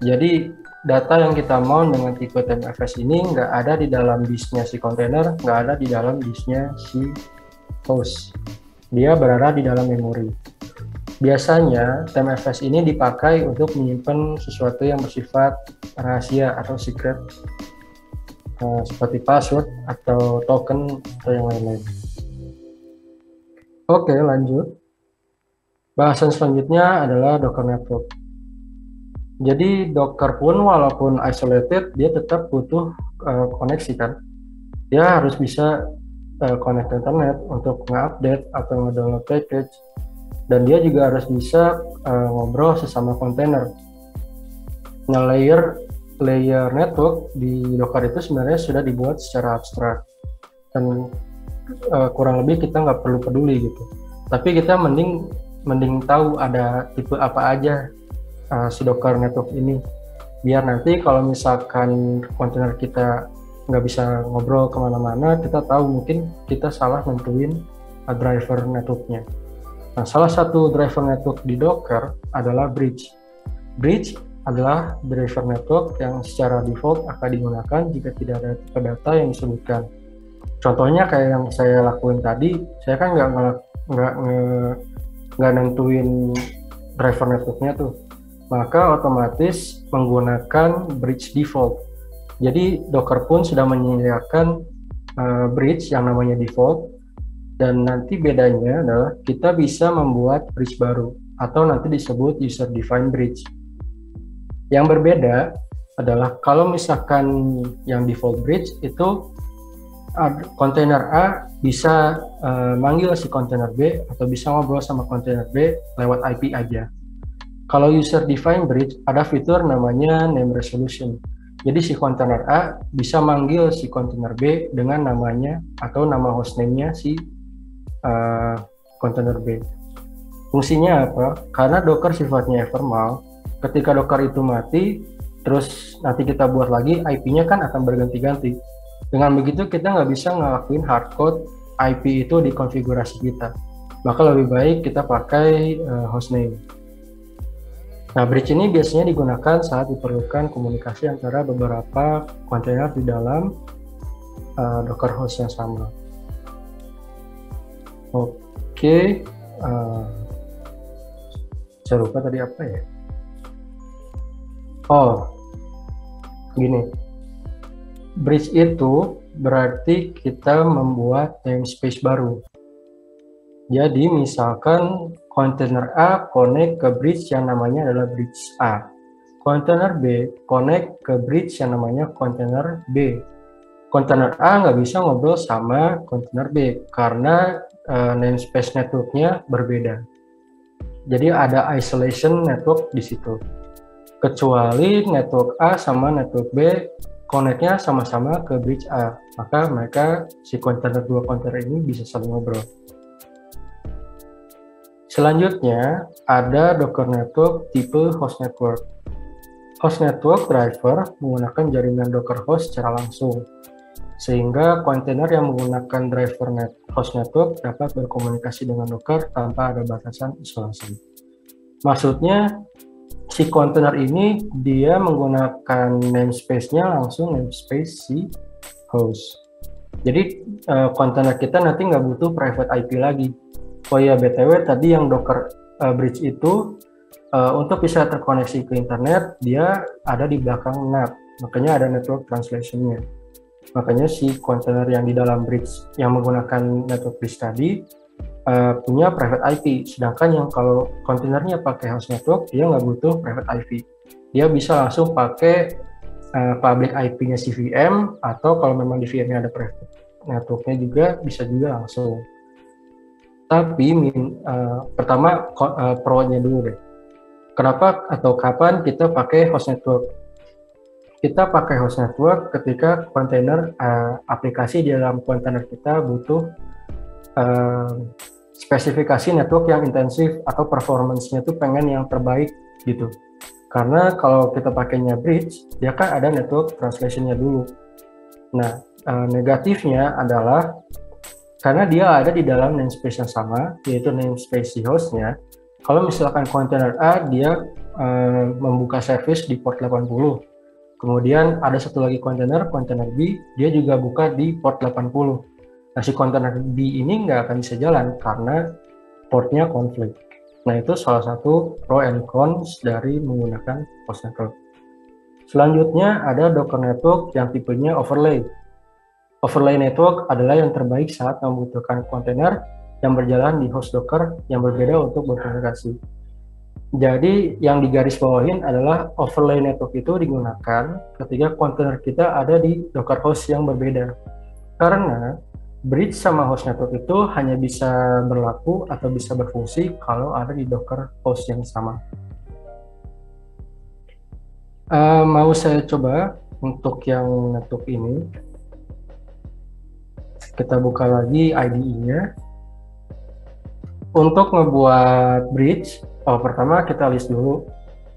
Jadi data yang kita mount dengan tipe TMFS ini nggak ada di dalam disknya si kontainer, nggak ada di dalam disknya si host. Dia berada di dalam memori. Biasanya TMFS ini dipakai untuk menyimpan sesuatu yang bersifat rahasia atau secret, seperti password atau token atau yang lain-lain. Oke, lanjut. Bahasan selanjutnya adalah Docker Network. Jadi Docker pun walaupun isolated, dia tetap butuh koneksi kan. Dia harus bisa connect internet untuk nge-update atau nge-download package. Dan dia juga harus bisa ngobrol sesama kontainer. Nah, layer network di Docker itu sebenarnya sudah dibuat secara abstrak dan kurang lebih kita nggak perlu peduli gitu. Tapi kita mending tahu ada tipe apa aja si Docker network ini, biar nanti kalau misalkan kontainer kita nggak bisa ngobrol kemana-mana, kita tahu mungkin kita salah nentuin driver networknya. Nah, salah satu driver network di Docker adalah Bridge. Bridge adalah driver network yang secara default akan digunakan jika tidak ada tipe data yang disebutkan. Contohnya kayak yang saya lakuin tadi, saya kan nggak nentuin driver networknya tuh, maka otomatis menggunakan Bridge default. Jadi Docker pun sudah menyediakan Bridge yang namanya default. Dan nanti bedanya adalah kita bisa membuat bridge baru atau nanti disebut user defined bridge. Yang berbeda adalah kalau misalkan yang default bridge itu kontainer A bisa manggil si kontainer B atau bisa ngobrol sama kontainer B lewat IP aja. Kalau user defined bridge ada fitur namanya name resolution. Jadi si kontainer A bisa manggil si kontainer B dengan namanya atau nama hostname-nya si kontainer B. Fungsinya apa? Karena Docker sifatnya ephemeral, ketika Docker itu mati, terus nanti kita buat lagi, IP-nya kan akan berganti-ganti. Dengan begitu kita nggak bisa ngelakuin hardcode IP itu di konfigurasi kita. Maka lebih baik kita pakai hostname. Nah, bridge ini biasanya digunakan saat diperlukan komunikasi antara beberapa kontainer di dalam Docker host yang sama. Oke, saya lupa tadi apa ya? Oh, gini. Bridge itu berarti kita membuat namespace baru. Jadi misalkan kontainer A connect ke bridge yang namanya adalah bridge A. Kontainer B connect ke bridge yang namanya kontainer B. Kontainer A nggak bisa ngobrol sama kontainer B karena namespace networknya berbeda. Jadi ada isolation network di situ. Kecuali network A sama network B connect-nya sama-sama ke bridge A, maka mereka si dua kontainer ini bisa saling ngobrol. Selanjutnya ada Docker network tipe host network. Host network driver menggunakan jaringan Docker host secara langsung. sehingga kontainer yang menggunakan driver host network dapat berkomunikasi dengan Docker tanpa ada batasan isolasi. Maksudnya, si kontainer ini dia menggunakan namespace-nya langsung namespace si host. Jadi kontainer kita nanti nggak butuh private IP lagi. Oh ya, BTW tadi yang Docker bridge itu untuk bisa terkoneksi ke internet, dia ada di belakang NAT, makanya ada network translation-nya. Makanya si kontainer yang di dalam bridge yang menggunakan network bridge tadi punya private IP, sedangkan yang kalau kontainernya pakai host network, dia nggak butuh private IP. Dia bisa langsung pakai public IP-nya si VM, atau kalau memang di VM-nya ada private network-nya juga, bisa juga langsung. Tapi pertama pro-nya dulu deh. Kenapa atau kapan kita pakai host network? Kita pakai host network ketika kontainer aplikasi di dalam kontainer kita butuh spesifikasi network yang intensif atau performance-nya tuh pengen yang terbaik gitu. Karena kalau kita pakainya bridge, dia kan ada network translation-nya dulu. Nah, negatifnya adalah karena dia ada di dalam namespace yang sama, yaitu namespace si host-nya. Kalau misalkan kontainer A, dia membuka service di port 80. Kemudian ada satu lagi kontainer B, dia juga buka di port 80. Nah, si kontainer B ini nggak akan bisa jalan karena portnya konflik. Nah, itu salah satu pro and cons dari menggunakan host network. Selanjutnya ada Docker network yang tipenya overlay. Overlay network adalah yang terbaik saat membutuhkan kontainer yang berjalan di host Docker yang berbeda untuk berkomunikasi. Jadi yang digarisbawahin adalah overlay network itu digunakan ketika kontainer kita ada di Docker host yang berbeda. Karena bridge sama host network itu hanya bisa berlaku atau bisa berfungsi kalau ada di Docker host yang sama. Mau saya coba untuk yang network ini. Kita buka lagi IDE-nya. Untuk ngebuat bridge, pertama kita list dulu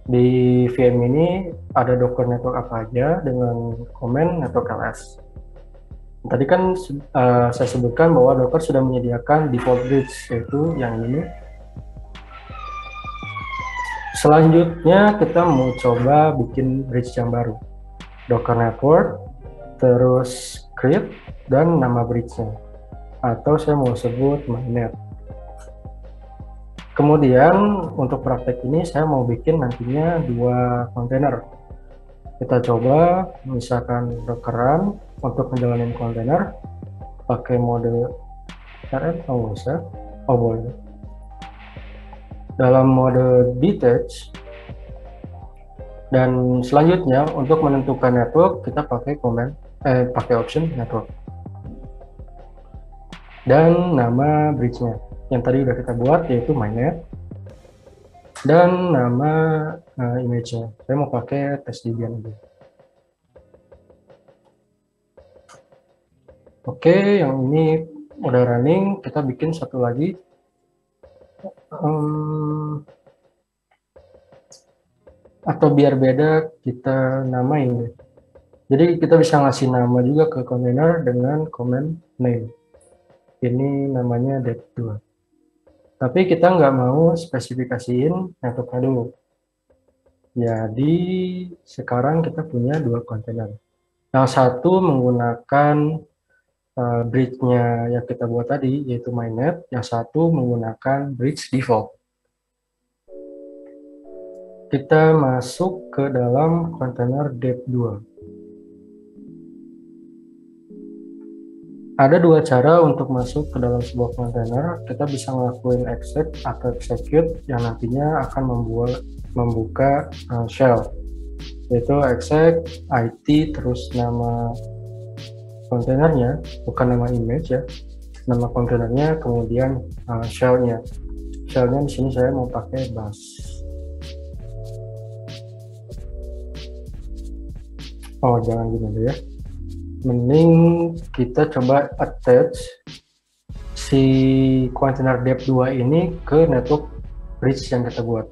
di VM ini ada Docker network apa aja dengan command network ls. Tadi kan saya sebutkan bahwa Docker sudah menyediakan default bridge, yaitu yang ini. Selanjutnya kita mau coba bikin bridge yang baru. Docker network, terus create, dan nama bridge-nya. Atau saya mau sebut mainnet. Kemudian untuk praktek ini saya mau bikin nantinya 2 kontainer. Kita coba misalkan Docker run untuk menjalani kontainer pakai mode rm nggak usah, boleh. Dalam mode detach, dan selanjutnya untuk menentukan network kita pakai pakai option network dan nama bridge-nya yang tadi udah kita buat, yaitu mainnet, dan nama image-nya saya mau pakai testdebian aja. Oke, yang ini udah running, kita bikin satu lagi. Atau biar beda kita namain deh. Jadi kita bisa ngasih nama juga ke kontainer dengan command name. Ini namanya dep2. Tapi kita nggak mau spesifikasiin networknya dulu. Jadi sekarang kita punya 2 kontainer. Yang satu menggunakan bridge-nya yang kita buat tadi, yaitu mainnet. Yang satu menggunakan bridge default. Kita masuk ke dalam kontainer dep2. Ada 2 cara untuk masuk ke dalam sebuah kontainer. Kita bisa ngelakuin exec atau execute yang nantinya akan membuka shell, yaitu exec it terus nama kontainernya, bukan nama image ya, nama kontainernya, kemudian shell-nya. Shell-nya di sini saya mau pakai bash. Jangan gini dulu ya. Mending kita coba attach si kontainer dep2 ini ke network bridge yang kita buat.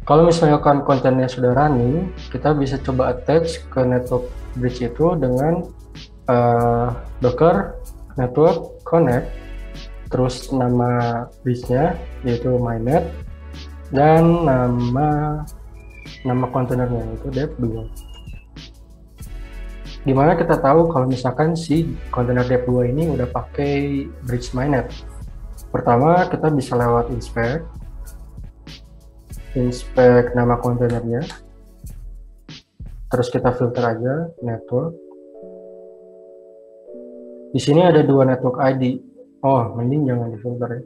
Kalau misalkan kontennya sudah running, kita bisa coba attach ke network bridge itu dengan Docker network connect, terus nama bridge-nya yaitu mainnet, dan nama kontainernya yaitu dev2. Gimana kita tahu kalau misalkan si kontainer dev2 ini udah pakai bridge mainnet? Pertama, kita bisa lewat inspect nama kontainernya, terus kita filter aja network. Di sini ada 2 network ID. Oh, mending jangan difilter ya.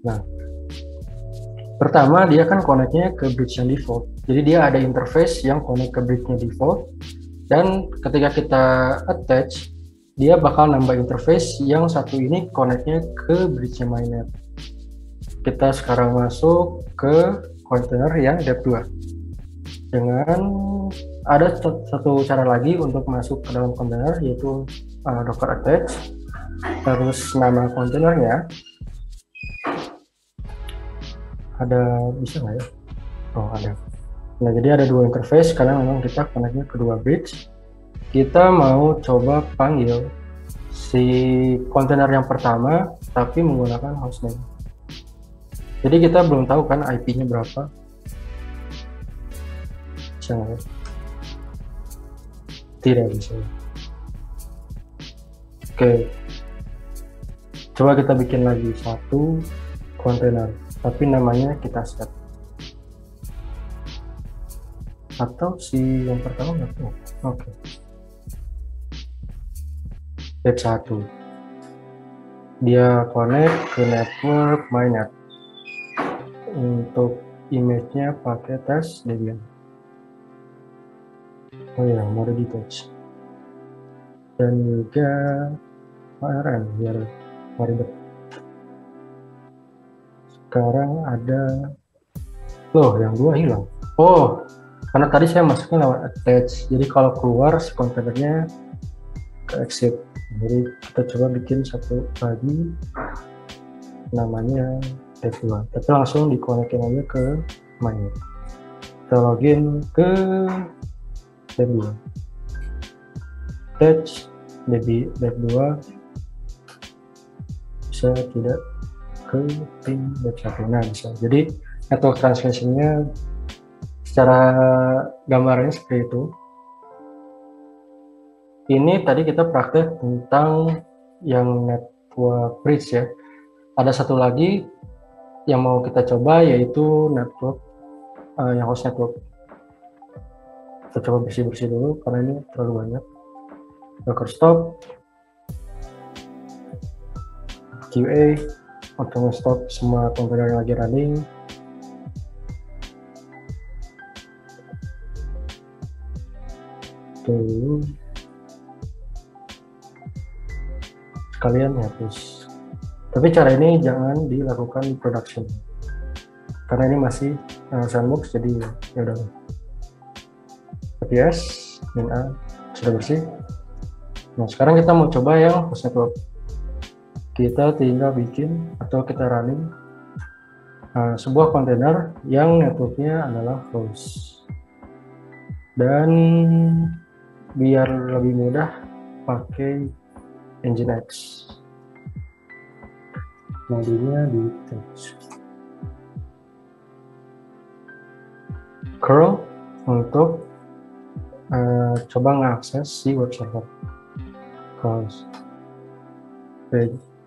Nah, pertama dia kan connect-nya ke bridge yang default. Jadi dia ada interface yang connect ke bridge-nya default, dan ketika kita attach, dia bakal nambah interface yang satu ini connect-nya ke bridge-nya mainnet. Kita sekarang masuk ke kontainer yang dev2. Dengan ada satu cara lagi untuk masuk ke dalam kontainer, yaitu docker attach, terus nama kontainernya ada, bisa nggak ya? Oh, ada. Nah, jadi ada 2 interface karena memang kita connect-nya ke 2 bridge. Kita mau coba panggil si kontainer yang pertama tapi menggunakan hostname. Jadi kita belum tahu kan IP-nya berapa. Bisa nggak ya? Tidak bisa. Oke. Coba kita bikin lagi satu kontainer, tapi namanya kita set. Atau si yang pertama nggak tahu. Oke. Step 1. Dia connect ke network mainnet. Untuk image-nya pakai tes Debian. Oh ya, mode detach. Dan juga ARM biar ribet. Sekarang ada, loh, yang 2 hilang. Oh, karena tadi saya masuknya lewat attach, jadi kalau keluar si kontainernya ke exit. Jadi kita coba bikin satu lagi, namanya dev2, tapi langsung dikonekin aja ke mainnet. Kita login ke dev2, attach dev2, bisa tidak ke pin dev1. Nah, bisa. Jadi network transmission-nya secara gambarnya seperti itu. Ini tadi kita praktek tentang yang network bridge ya. Ada satu lagi yang mau kita coba, yaitu network yang host network. Kita coba bersih-bersih dulu karena ini terlalu banyak. Docker stop, QA, untuk stop semua kontainer yang lagi running. Tuh, sekalian hapus. Tapi cara ini jangan dilakukan di production karena ini masih sandbox, jadi ya udah. APS min A sudah bersih. Nah, sekarang kita mau coba yang host network. Kita tinggal bikin atau kita running sebuah kontainer yang networknya adalah host. Dan biar lebih mudah pakai Nginx, modulnya di text curl untuk coba mengakses si web server.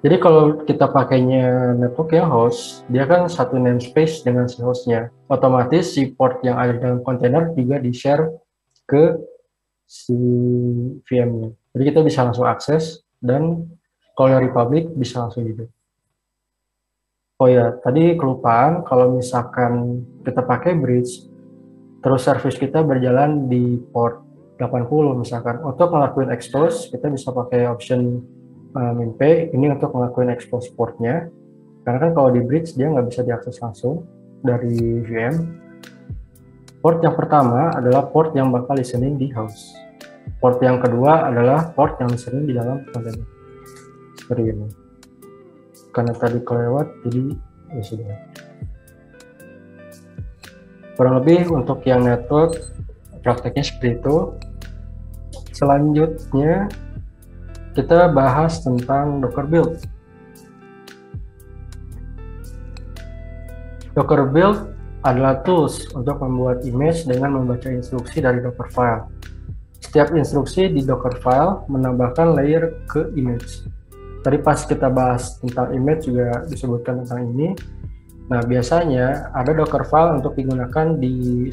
Jadi kalau kita pakainya network yang host, dia kan satu namespace dengan si hostnya, otomatis si port yang ada dalam kontainer juga di-share ke si VM-nya. Jadi kita bisa langsung akses, dan kalau dari public bisa langsung gitu. Oh ya, tadi kelupaan, kalau misalkan kita pakai bridge, terus service kita berjalan di port 80 misalkan, untuk ngelakuin expose, kita bisa pakai option min-p, ini untuk ngelakuin expose portnya, karena kan kalau di bridge dia nggak bisa diakses langsung dari VM. Port yang pertama adalah port yang bakal listening di host. Port yang kedua adalah port yang listening di dalam kontainer. Seperti ini. Karena tadi kelewat, jadi ya sudah. Kurang lebih untuk yang network prakteknya seperti itu. Selanjutnya kita bahas tentang Docker Build. Docker Build adalah tools untuk membuat image dengan membaca instruksi dari Dockerfile. Setiap instruksi di Dockerfile menambahkan layer ke image. Tadi pas kita bahas tentang image juga disebutkan tentang ini. Nah, biasanya ada Dockerfile untuk digunakan di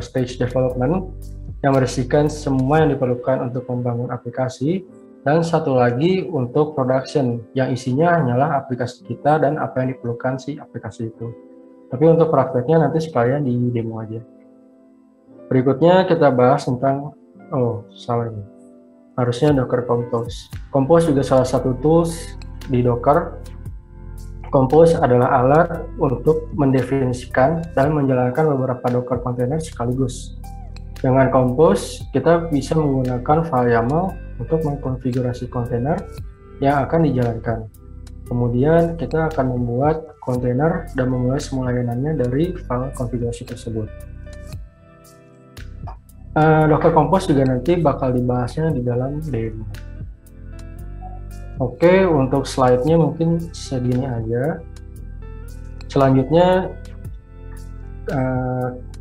stage development yang berisikan semua yang diperlukan untuk membangun aplikasi, dan satu lagi untuk production yang isinya hanyalah aplikasi kita dan apa yang diperlukan si aplikasi itu. Tapi untuk prakteknya nanti sekalian di demo aja. Berikutnya kita bahas tentang harusnya Docker Compose. Compose juga salah satu tools di Docker. Compose adalah alat untuk mendefinisikan dan menjalankan beberapa Docker container sekaligus. Dengan Compose, kita bisa menggunakan file YAML untuk mengkonfigurasi kontainer yang akan dijalankan. Kemudian kita akan membuat kontainer dan memulai semua layanannya dari file konfigurasi tersebut. Docker Compose juga nanti bakal dibahasnya di dalam demo. Oke, untuk slide-nya mungkin segini aja. Selanjutnya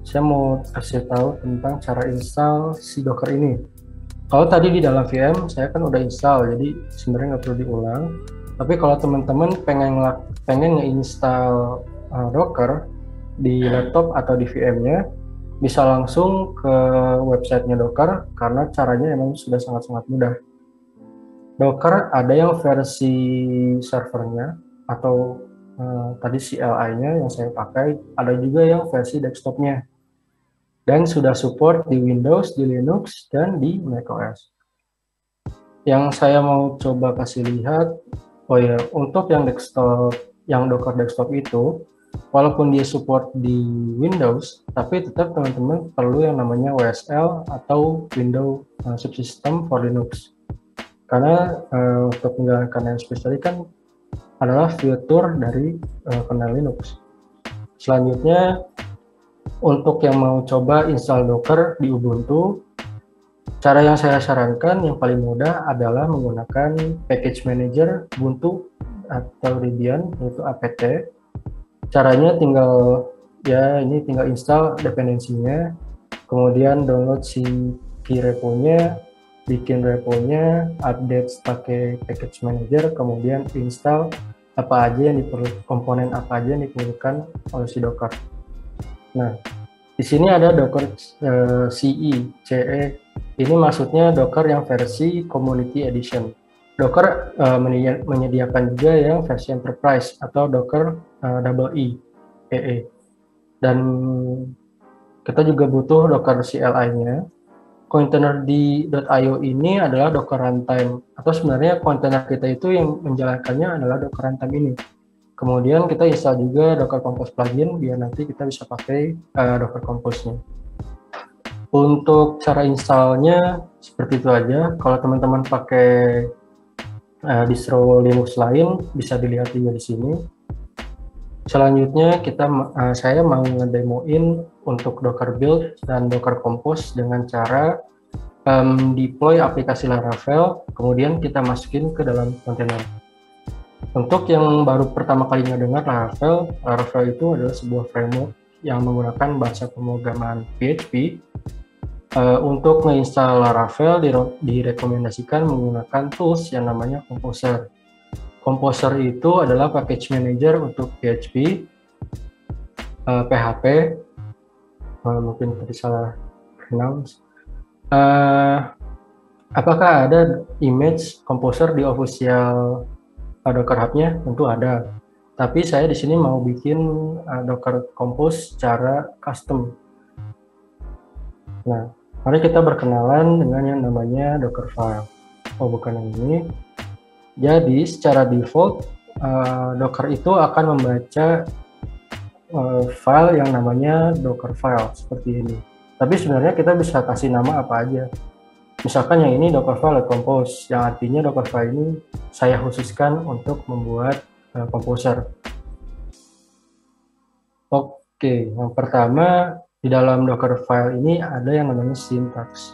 saya mau kasih tahu tentang cara install si Docker ini. Kalau tadi di dalam VM saya kan udah install, jadi sebenarnya nggak perlu diulang. Tapi kalau teman-teman pengen nge-install Docker di laptop atau di VM-nya, bisa langsung ke websitenya Docker karena caranya emang sudah sangat-sangat mudah. Docker ada yang versi servernya atau tadi CLI-nya yang saya pakai, ada juga yang versi desktopnya. Dan sudah support di Windows, di Linux, dan di macOS. Yang saya mau coba kasih lihat, untuk yang desktop, yang Docker desktop itu, walaupun dia support di Windows, tapi tetap teman-teman perlu yang namanya WSL atau Windows Subsystem for Linux. Karena untuk menjalankan namespace tadi kan adalah fitur dari kernel Linux. Selanjutnya, untuk yang mau coba install Docker di Ubuntu, cara yang saya sarankan yang paling mudah adalah menggunakan package manager Ubuntu atau Debian, yaitu apt. Caranya tinggal install dependensinya, kemudian download si key repo-nya, bikin reponya, update pakai package manager, kemudian install apa aja yang diperlukan, komponen apa aja yang diperlukan oleh si Docker. Nah, di sini ada Docker CE. Ini maksudnya Docker yang versi Community Edition. Docker menyediakan juga yang versi Enterprise atau Docker EE. Dan kita juga butuh Docker CLI-nya. Container di .io ini adalah Docker Runtime, atau sebenarnya kontainer kita itu yang menjalankannya adalah Docker Runtime ini. Kemudian kita install juga Docker Compose plugin biar nanti kita bisa pakai Docker Compose-nya. Untuk cara installnya seperti itu aja. Kalau teman-teman pakai distro Linux lain bisa dilihat juga di sini. Selanjutnya saya mau ngedemoin untuk Docker Build dan Docker Compose dengan cara deploy aplikasi Laravel, kemudian kita masukin ke dalam kontainer. Untuk yang baru pertama kali ngedengar Laravel itu adalah sebuah framework yang menggunakan bahasa pemrograman PHP. Untuk menginstal Laravel direkomendasikan menggunakan tools yang namanya Composer. Composer itu adalah package manager untuk PHP, PHP, mungkin tadi salah pronounce. Apakah ada image Composer di official Docker Hub-nya? Tentu ada. Tapi saya di sini mau bikin Docker Compose secara custom. Nah, mari kita berkenalan dengan yang namanya Dockerfile. Bukan yang ini. Jadi secara default Docker itu akan membaca file yang namanya Dockerfile seperti ini. Tapi sebenarnya kita bisa kasih nama apa aja. Misalkan yang ini Dockerfile Compose, yang artinya Dockerfile ini saya khususkan untuk membuat Composer. Oke, yang pertama di dalam Dockerfile ini ada yang namanya syntax.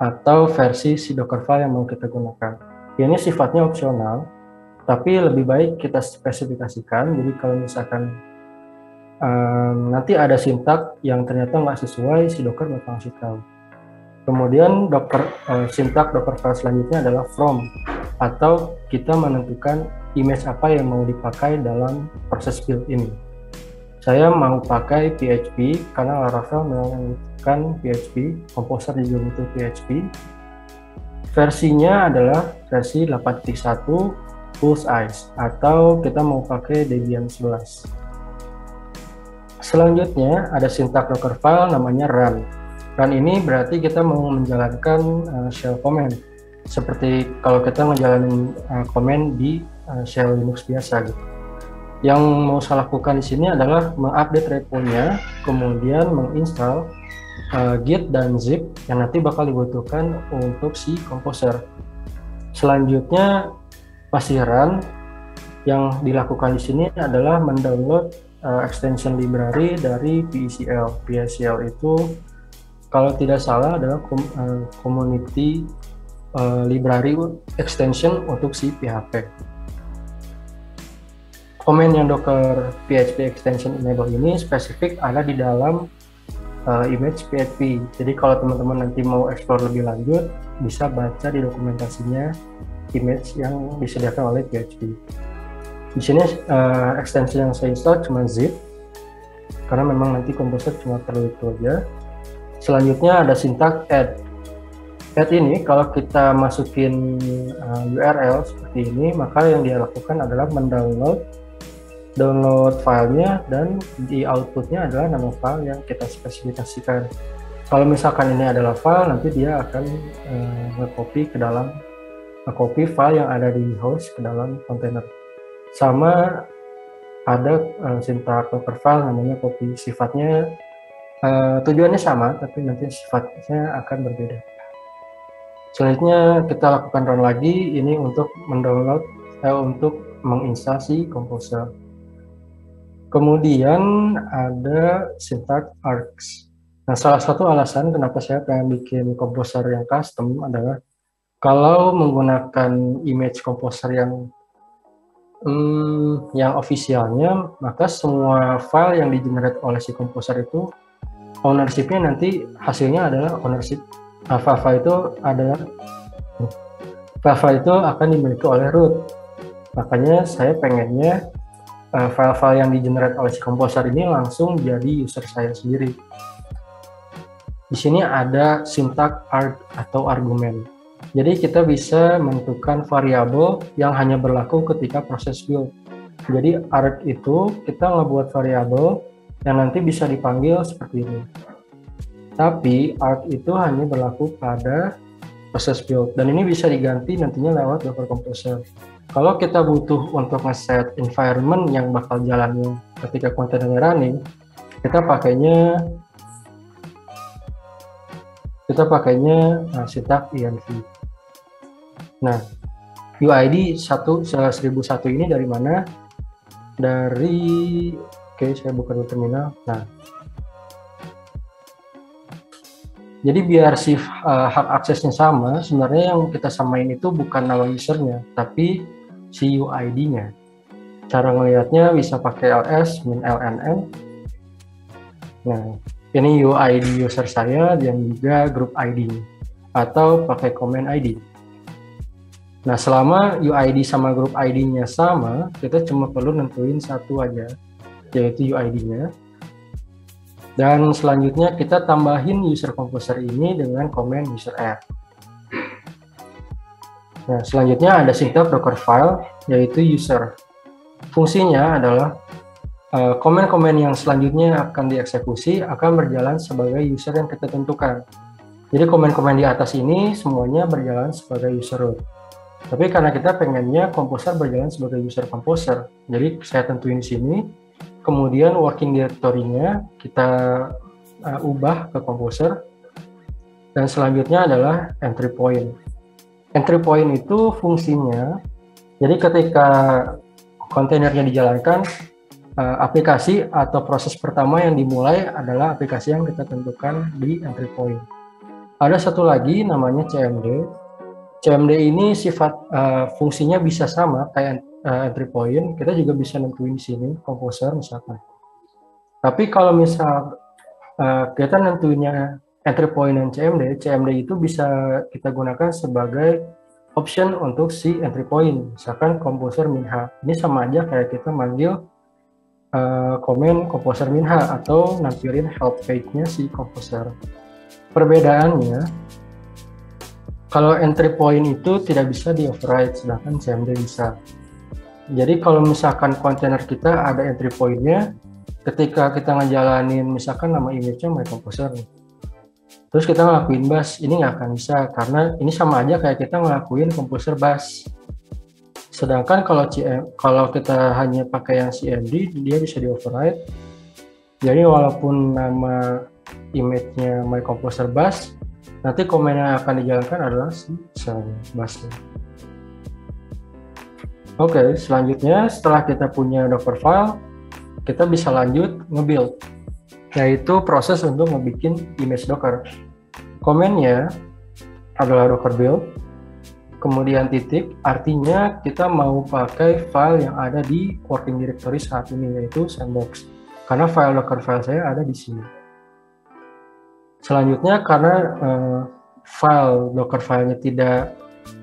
atau versi si Dockerfile yang mau kita gunakan. Ini sifatnya opsional, tapi lebih baik kita spesifikasikan. Jadi kalau misalkan nanti ada sintak yang ternyata nggak sesuai, si Docker bakal ngasih tahu. Kemudian sintak Dockerfile selanjutnya adalah from, atau kita menentukan image apa yang mau dipakai dalam proses build ini. Saya mau pakai PHP karena Laravel menggunakan PHP, Composer juga butuh PHP. Versinya adalah versi 8.1 full size, atau kita mau pakai Debian 11. Selanjutnya ada sintak Dockerfile namanya run. Run ini berarti kita mau menjalankan shell command, seperti kalau kita ngejalanin command di shell Linux biasa gitu. Yang mau saya lakukan di sini adalah mengupdate repo-nya, kemudian menginstal git dan zip yang nanti bakal dibutuhkan untuk si Composer. Selanjutnya pasti run. Yang dilakukan di sini adalah mendownload extension library dari PECL. PECL itu kalau tidak salah adalah community library extension untuk si PHP. Komen yang Docker PHP extension enable ini spesifik ada di dalam image PHP. Jadi kalau teman-teman nanti mau explore lebih lanjut, bisa baca di dokumentasinya image yang disediakan oleh PHP. Di sini extension yang saya install cuma zip, karena memang nanti Composer cuma perlu itu aja. Selanjutnya ada sintak add. Add ini kalau kita masukin URL seperti ini, maka yang dia lakukan adalah download filenya, dan di outputnya adalah nama file yang kita spesifikasikan. Kalau misalkan ini adalah file, nanti dia akan nge-copy file yang ada di host ke dalam kontainer. Sama ada sintak Dockerfile namanya copy. Sifatnya tujuannya sama, tapi nanti sifatnya akan berbeda. Selanjutnya kita lakukan run lagi, ini untuk mendownload untuk menginstalasi Composer. Kemudian ada sintak args. Nah, salah satu alasan kenapa saya pengen bikin Composer yang custom adalah kalau menggunakan image Composer yang ofisialnya, maka semua file yang di-generate oleh si Composer itu ownership-nya nanti hasilnya adalah ownership. File itu akan dimiliki oleh root. Makanya saya pengennya file-file yang di-generate oleh si Composer ini langsung jadi user saya sendiri. Di sini ada sintak arg atau argumen. Jadi kita bisa menentukan variabel yang hanya berlaku ketika proses build. Jadi arg itu kita ngebuat variabel yang nanti bisa dipanggil seperti ini. Tapi arg itu hanya berlaku pada proses build, dan ini bisa diganti nantinya lewat Docker Composer. Kalau kita butuh untuk nge-set environment yang bakal jalannya ketika kontainernya running, kita pakainya sintak env. Nah, UID 1001 ini dari mana? Saya buka dulu terminal. Nah, jadi biar si hak aksesnya sama, sebenarnya yang kita samain itu bukan nama usernya, tapi si UID-nya. Cara ngelihatnya bisa pakai ls -lnn. Nah, ini UID user saya dan juga group ID, atau pakai command ID. Nah, selama UID sama group ID-nya sama, kita cuma perlu nentuin satu aja, yaitu UID-nya. Dan selanjutnya kita tambahin user Composer ini dengan command user add. Nah, selanjutnya ada sintak Dockerfile, yaitu user. Fungsinya adalah komen-komen yang selanjutnya akan dieksekusi akan berjalan sebagai user yang kita tentukan. Jadi komen-komen di atas ini semuanya berjalan sebagai user root. Tapi karena kita pengennya Composer berjalan sebagai user Composer, jadi saya tentuin di sini. Kemudian working directory-nya kita ubah ke Composer. Dan selanjutnya adalah entry point. Entry point itu fungsinya, jadi ketika kontainernya dijalankan, aplikasi atau proses pertama yang dimulai adalah aplikasi yang kita tentukan di entry point. Ada satu lagi namanya CMD. CMD ini fungsinya bisa sama kayak entry point. Kita juga bisa nentuin di sini composer misalkan. Tapi kalau misal kita nentuinnya entry point dan CMD itu bisa kita gunakan sebagai option untuk si entry point. Misalkan composer minha. Ini sama aja kayak kita manggil komen composer minha atau nampilin help page-nya si composer. Perbedaannya, kalau entry point itu tidak bisa di override, sedangkan CMD bisa. Jadi kalau misalkan kontainer kita ada entry point-nya, ketika kita ngejalanin misalkan nama image-nya my composer, terus kita ngelakuin bass, ini nggak akan bisa karena ini sama aja kayak kita ngelakuin composer bass. Sedangkan kalau kita hanya pakai yang CMD, dia bisa di override. Jadi walaupun nama image-nya my composer bass, nanti komen yang akan dijalankan adalah si bass-nya. Oke, selanjutnya setelah kita punya Docker file, kita bisa lanjut nge-build, yaitu proses untuk ngebikin image Docker. Komennya adalah Docker build, kemudian titik, artinya kita mau pakai file yang ada di working directory saat ini, yaitu sandbox. Karena file Docker file saya ada di sini. Selanjutnya, karena file Docker filenya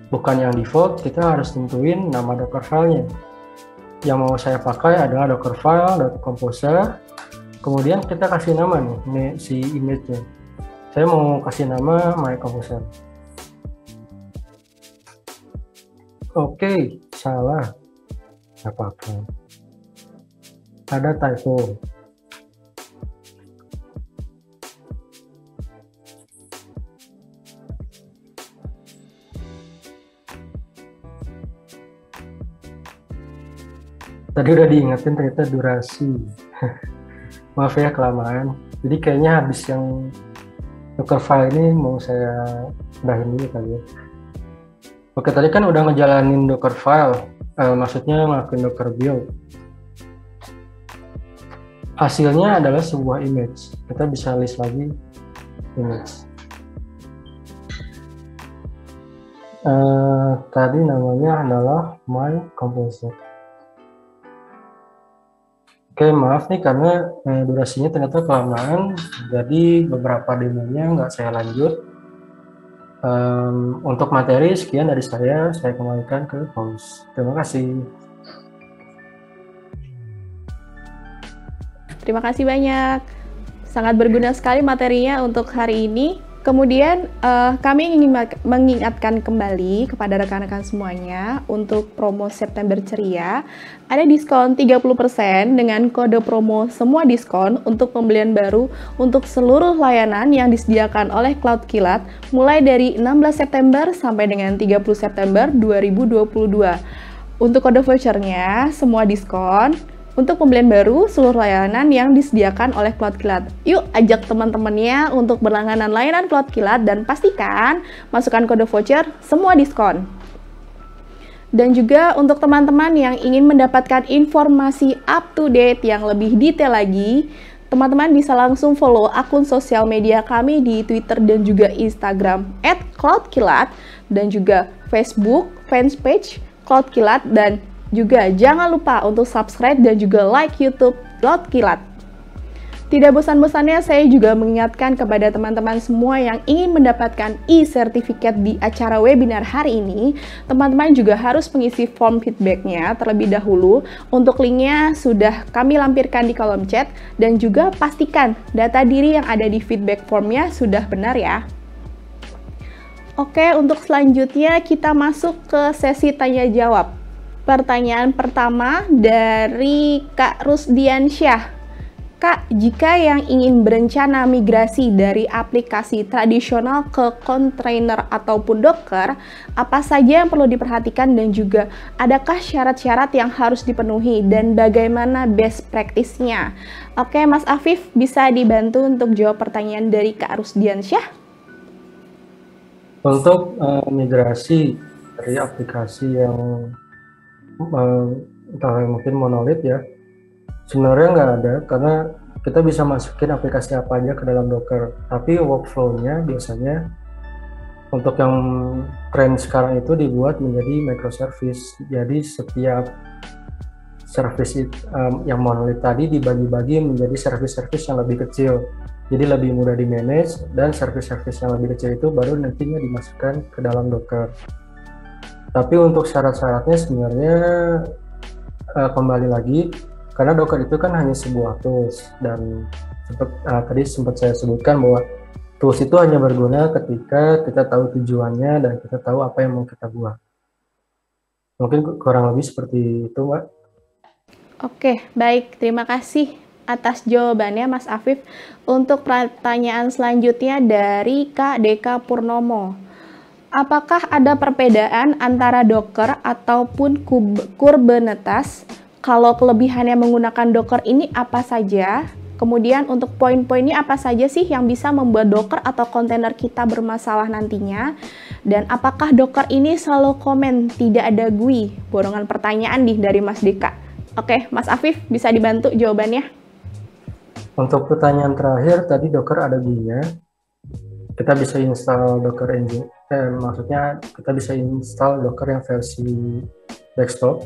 bukan yang default, kita harus tentuin nama Docker filenya. Yang mau saya pakai adalah dockerfile.composer. Kemudian kita kasih nama nih si image-nya. Saya mau kasih nama my composer. Oke, salah. Nggak apa-apa. Ada typo. Tadi udah diingetin ternyata durasi. Maaf ya kelamaan. Jadi kayaknya habis yang Docker file ini mau saya udahin dulu kali ya. Oke, tadi kan udah ngejalanin Docker file, maksudnya ngelakuin Docker build. Hasilnya adalah sebuah image. Kita bisa list lagi image. Tadi namanya adalah my composer. Oke, maaf nih karena durasinya ternyata kelamaan, jadi beberapa demonya nggak saya lanjut. Untuk materi sekian dari saya kembalikan ke host. Terima kasih. Terima kasih banyak. Sangat berguna sekali materinya untuk hari ini. Kemudian kami ingin mengingatkan kembali kepada rekan-rekan semuanya untuk promo September Ceria. Ada diskon 30% dengan kode promo semua diskon untuk pembelian baru untuk seluruh layanan yang disediakan oleh Cloud Kilat mulai dari 16 September sampai dengan 30 September 2022. Untuk kode vouchernya semua diskon. Untuk pembelian baru, seluruh layanan yang disediakan oleh Cloud Kilat. Yuk, ajak teman-temannya untuk berlangganan layanan Cloud Kilat dan pastikan masukkan kode voucher semua diskon. Dan juga untuk teman-teman yang ingin mendapatkan informasi up to date yang lebih detail lagi, teman-teman bisa langsung follow akun sosial media kami di Twitter dan juga Instagram @cloudkilat dan juga Facebook fanpage Cloud Kilat, dan juga jangan lupa untuk subscribe dan juga like YouTube Cloud Kilat. Tidak bosan-bosannya saya juga mengingatkan kepada teman-teman semua yang ingin mendapatkan e-sertifikat di acara webinar hari ini, teman-teman juga harus mengisi form feedbacknya terlebih dahulu. Untuk linknya sudah kami lampirkan di kolom chat, dan juga pastikan data diri yang ada di feedback formnya sudah benar ya. Oke, untuk selanjutnya kita masuk ke sesi tanya-jawab. Pertanyaan pertama dari Kak Rusdiansyah. Kak, jika yang ingin berencana migrasi dari aplikasi tradisional ke kontainer ataupun Docker, apa saja yang perlu diperhatikan dan juga adakah syarat-syarat yang harus dipenuhi dan bagaimana best practice-nya? Oke, Mas Afif bisa dibantu untuk jawab pertanyaan dari Kak Rusdiansyah? Untuk migrasi dari aplikasi yang mungkin monolit ya, sebenarnya nggak ada, karena kita bisa masukin aplikasi apa aja ke dalam Docker, tapi workflow-nya biasanya Untuk yang tren sekarang itu dibuat menjadi microservice. Jadi setiap service yang monolith tadi dibagi-bagi menjadi service-service yang lebih kecil. Jadi lebih mudah di manage, dan service-service yang lebih kecil itu baru nantinya dimasukkan ke dalam Docker. Tapi untuk syarat-syaratnya sebenarnya kembali lagi, karena Docker itu kan hanya sebuah tools, dan tadi sempat saya sebutkan bahwa tools itu hanya berguna ketika kita tahu tujuannya dan kita tahu apa yang mau kita buat. Mungkin kurang lebih seperti itu, Mbak. Oke, baik. Terima kasih atas jawabannya, Mas Afif. Untuk pertanyaan selanjutnya dari Kak Deka Purnomo. Apakah ada perbedaan antara Docker ataupun Kubernetes? Kalau kelebihannya menggunakan Docker ini apa saja? Kemudian untuk poin-poinnya apa saja sih yang bisa membuat Docker atau kontainer kita bermasalah nantinya? Dan apakah Docker ini selalu komen tidak ada GUI? Borongan pertanyaan nih dari Mas Deka. Oke, Mas Afif bisa dibantu jawabannya? Untuk pertanyaan terakhir, tadi Docker ada GUI-nya. Kita bisa install Docker Engine. Maksudnya kita bisa install Docker yang versi desktop.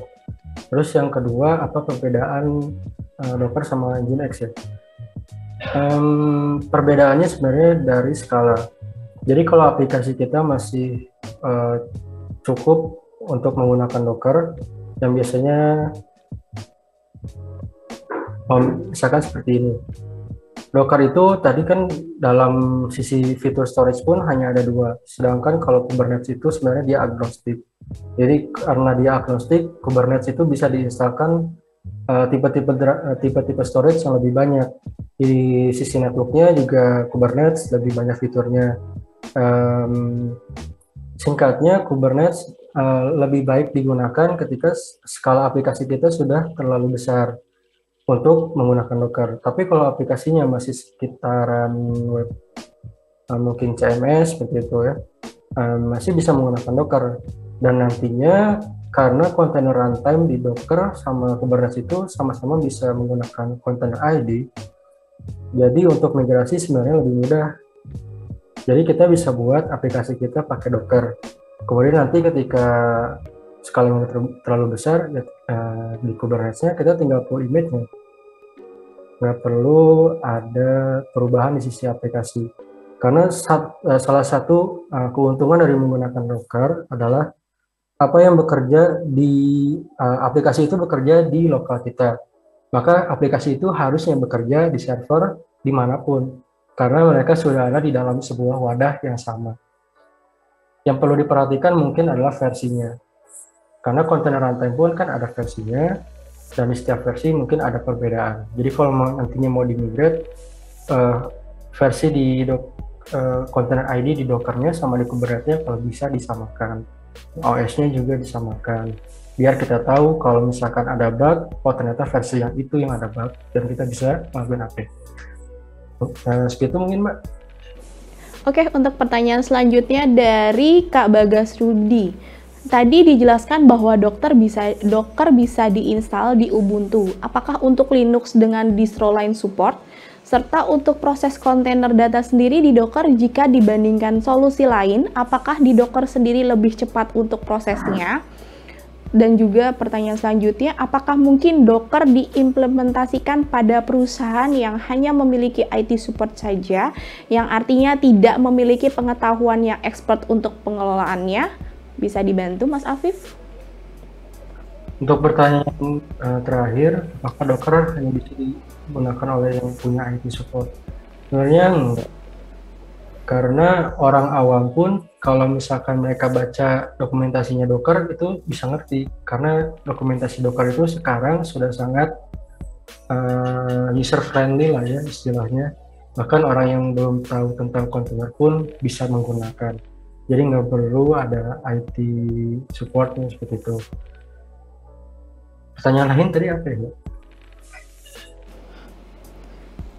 Terus yang kedua, apa perbedaan Docker sama Nginx ya? Perbedaannya sebenarnya dari skala. Jadi kalau aplikasi kita masih cukup untuk menggunakan Docker, yang biasanya misalkan seperti ini. Docker itu tadi kan dalam sisi fitur storage pun hanya ada dua, sedangkan kalau Kubernetes itu sebenarnya dia agnostik. Jadi karena dia agnostik, Kubernetes itu bisa diinstalkan tipe-tipe storage yang lebih banyak. Di sisi networknya juga Kubernetes lebih banyak fiturnya. Singkatnya, Kubernetes lebih baik digunakan ketika skala aplikasi kita sudah terlalu besar untuk menggunakan Docker. Tapi kalau aplikasinya masih sekitaran web, mungkin CMS seperti itu ya, masih bisa menggunakan Docker. Dan nantinya karena kontainer runtime di Docker sama Kubernetes itu sama-sama bisa menggunakan container ID, jadi untuk migrasi sebenarnya lebih mudah. Jadi kita bisa buat aplikasi kita pakai Docker. Kemudian nanti ketika skalanya terlalu besar di Kubernetes-nya, kita tinggal pull image-nya. Nggak perlu ada perubahan di sisi aplikasi. Karena salah satu keuntungan dari menggunakan Docker adalah apa yang bekerja di aplikasi itu bekerja di lokal kita. Maka aplikasi itu harusnya bekerja di server dimanapun, karena mereka sudah ada di dalam sebuah wadah yang sama. Yang perlu diperhatikan mungkin adalah versinya. Karena kontainer runtime pun kan ada versinya, dan di setiap versi mungkin ada perbedaan. Jadi kalau nantinya mau di-migrate, versi di container ID di Docker-nya sama di Kubernetes-nya kalau bisa disamakan. OS-nya juga disamakan. Biar kita tahu kalau misalkan ada bug, oh ternyata versi yang itu yang ada bug, dan kita bisa melakukan update. Segitu mungkin, Mbak. Oke, untuk pertanyaan selanjutnya dari Kak Bagas Rudi. Tadi dijelaskan bahwa Docker bisa diinstal di Ubuntu. Apakah untuk Linux dengan distro lain support? Serta untuk proses kontainer data sendiri di Docker jika dibandingkan solusi lain, apakah di Docker sendiri lebih cepat untuk prosesnya? Dan juga pertanyaan selanjutnya, apakah mungkin Docker diimplementasikan pada perusahaan yang hanya memiliki IT support saja, yang artinya tidak memiliki pengetahuan yang expert untuk pengelolaannya? Bisa dibantu, Mas Afif? Untuk pertanyaan terakhir, apakah Docker hanya bisa digunakan oleh yang punya IT support? Sebenarnya enggak. Karena orang awam pun kalau misalkan mereka baca dokumentasinya Docker itu bisa ngerti, karena dokumentasi Docker itu sekarang sudah sangat user friendly lah ya istilahnya. Bahkan orang yang belum tahu tentang kontainer pun bisa menggunakan. Jadi nggak perlu ada IT supportnya seperti itu. Pertanyaan lain tadi apa ya?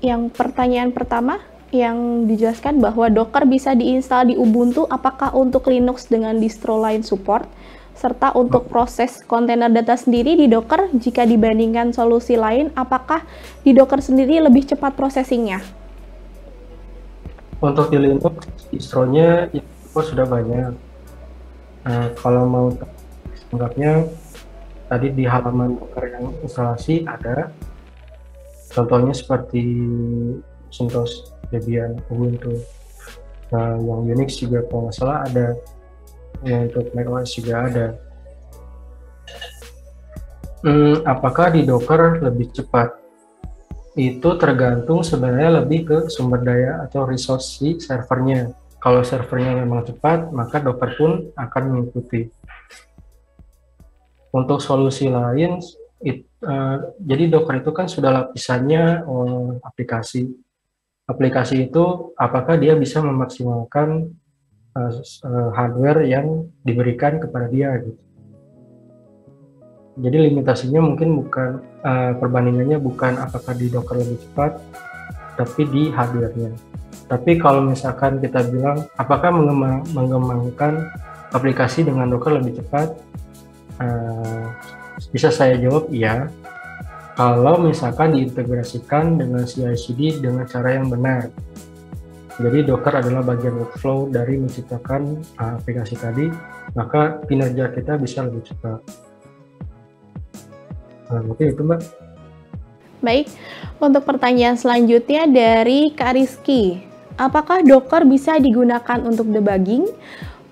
Yang pertanyaan pertama yang dijelaskan bahwa Docker bisa diinstal di Ubuntu, apakah untuk Linux dengan distro lain support? Serta untuk proses kontainer data sendiri di Docker, jika dibandingkan solusi lain, apakah di Docker sendiri lebih cepat processingnya? Untuk di Linux, distronya Oh, sudah banyak. Kalau mau anggapnya tadi di halaman Docker yang instalasi ada, contohnya seperti CentOS, Debian, Ubuntu. Nah, yang Unix juga kalau nggak salah ada, yang untuk macOS juga ada. Apakah di Docker lebih cepat? Itu tergantung sebenarnya lebih ke sumber daya atau resource si servernya. Kalau servernya memang cepat, maka Docker pun akan mengikuti. Untuk solusi lain, jadi Docker itu kan sudah lapisannya aplikasi. Aplikasi itu apakah dia bisa memaksimalkan hardware yang diberikan kepada dia gitu. Jadi limitasinya mungkin bukan perbandingannya bukan apakah di Docker lebih cepat, tapi di hardware-nya. Tapi kalau misalkan kita bilang apakah mengembangkan aplikasi dengan Docker lebih cepat, bisa saya jawab iya. Kalau misalkan diintegrasikan dengan CI/CD dengan cara yang benar. Jadi Docker adalah bagian workflow dari menciptakan aplikasi tadi, maka kinerja kita bisa lebih cepat. Mungkin itu, Mbak. Baik, untuk pertanyaan selanjutnya dari Kak Rizky. Apakah Docker bisa digunakan untuk debugging?